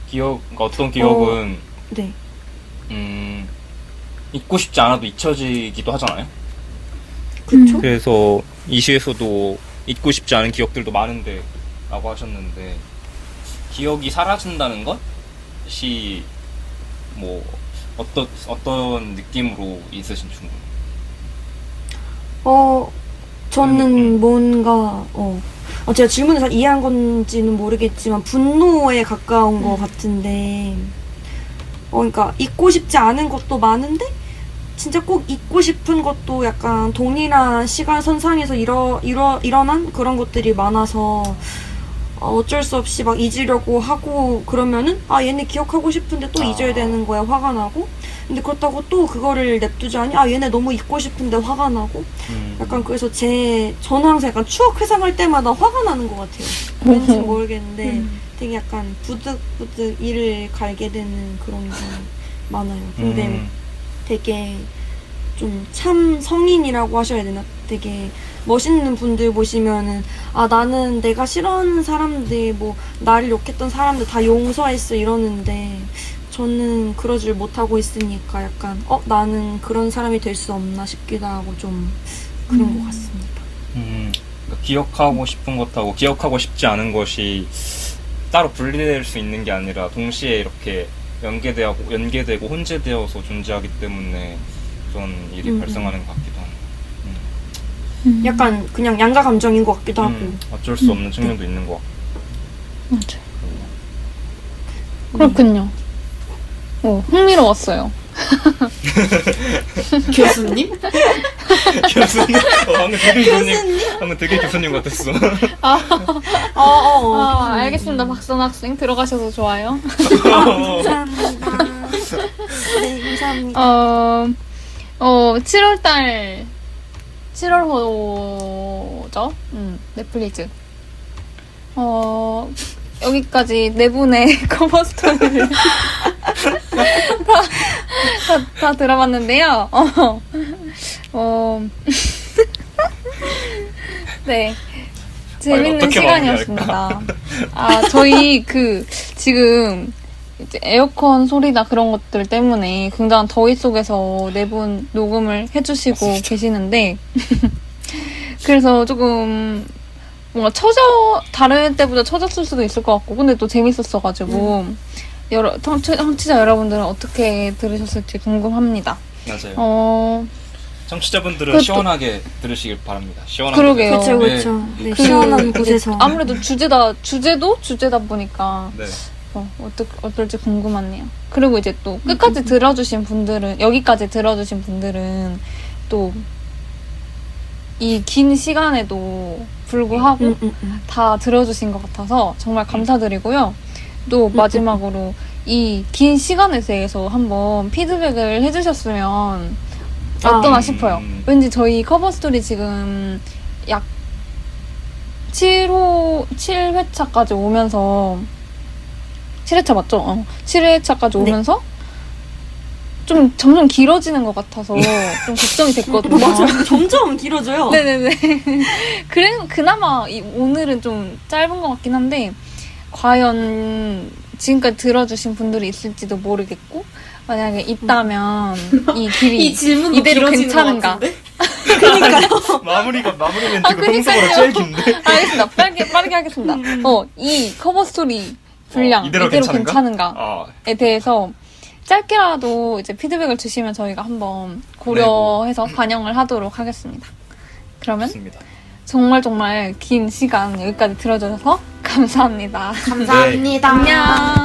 그러니까 어떤 기억은 네. 잊고 싶지 않아도 잊혀지기도 하잖아요. 그쵸? 그래서 이시에서도 잊고 싶지 않은 기억들도 많은데 라고 하셨는데, 기억이 사라진다는 것이 뭐 어떤 느낌으로 있으신지 궁금해요. 저는 뭔가, 제가 질문을 잘 이해한 건지는 모르겠지만, 분노에 가까운 것 같은데, 그러니까, 잊고 싶지 않은 것도 많은데, 진짜 꼭 잊고 싶은 것도 약간 동일한 시간 선상에서 일어난 그런 것들이 많아서, 어쩔 수 없이 막 잊으려고 하고 그러면은, 얘네 기억하고 싶은데 또 잊어야 되는 거야, 화가 나고. 근데 그렇다고 또 그거를 냅두자니, 얘네 너무 잊고 싶은데 화가 나고. 약간 그래서 저는 항상 약간 추억 회상할 때마다 화가 나는 것 같아요. 왠지 모르겠는데 되게 약간 부득부득 이를 갈게 되는 그런 게 많아요. 근데 되게 좀 참 성인이라고 하셔야 되나? 되게 멋있는 분들 보시면은, 나는 내가 싫어하는 사람들, 뭐 나를 욕했던 사람들 다 용서했어 이러는데, 저는 그러질 못하고 있으니까 약간 나는 그런 사람이 될 수 없나 싶기도 하고 좀 그런 것 같습니다. 그러니까 기억하고 싶은 것하고 기억하고 싶지 않은 것이 따로 분리될 수 있는 게 아니라 동시에 이렇게 연계되고 혼재되어서 존재하기 때문에 그런 일이 발생하는 것 같기도 합니다. 약간 그냥 양가 감정인 것 같기도 하고. 어쩔 수 없는 측면도 있는 것 같고. 맞아요. 그렇군요. 흥미로웠어요. 교수님? 교수님? 방금 되게 교수님 같았어. 알겠습니다. 박선 학생 들어가셔서 좋아요. 감사합니다. 네, 감사합니다. 7월호죠? 넷플릭스. 여기까지 네 분의 커버 스토리를 다 들어봤는데요. 네. 재밌는 어떻게 시간이었습니다. 저희 지금 이제 에어컨 소리나 그런 것들 때문에 굉장한 더위 속에서 네 분 녹음을 해주시고 계시는데, 그래서 조금 뭔가 다른 때보다 처졌을 수도 있을 것 같고, 근데 또 재밌었어가지고, 청취자 여러분들은 어떻게 들으셨을지 궁금합니다. 맞아요. 청취자분들은 시원하게 들으시길 바랍니다. 시원하게. 그러게요. 그렇죠. 네, 시원한 곳에서. 아무래도 주제도 주제다 보니까 네. 어떨지 궁금하네요. 그리고 이제 또 끝까지 들어주신 분들은, 여기까지 들어주신 분들은 또 이 긴 시간에도 불구하고 다 들어주신 것 같아서 정말 감사드리고요. 또 마지막으로 이 긴 시간에 대해서 한번 피드백을 해주셨으면 어떠나 싶어요. 왠지 저희 커버 스토리 지금 약 7회차까지 오면서 7회차 맞죠? 7회차까지 오면서 좀 점점 길어지는 것 같아서 좀 걱정이 됐거든요. 맞아요. 점점 길어져요. 네네네. 그나마 오늘은 좀 짧은 것 같긴 한데, 과연 지금까지 들어주신 분들이 있을지도 모르겠고, 만약에 있다면 이 길이 이 질문도 이대로 길어지는 괜찮은가? 것 같은데? 마무리 멘트가 평소보다 제일 긴데. 알겠습니다. 빠르게 하겠습니다. 이 커버 스토리 분량 이대로 괜찮은가에 대해서 짧게라도 이제 피드백을 주시면 저희가 한번 고려해서 반영을 하도록 하겠습니다. 그러면 좋습니다. 정말 긴 시간 여기까지 들어주셔서 감사합니다. 감사합니다. 안녕.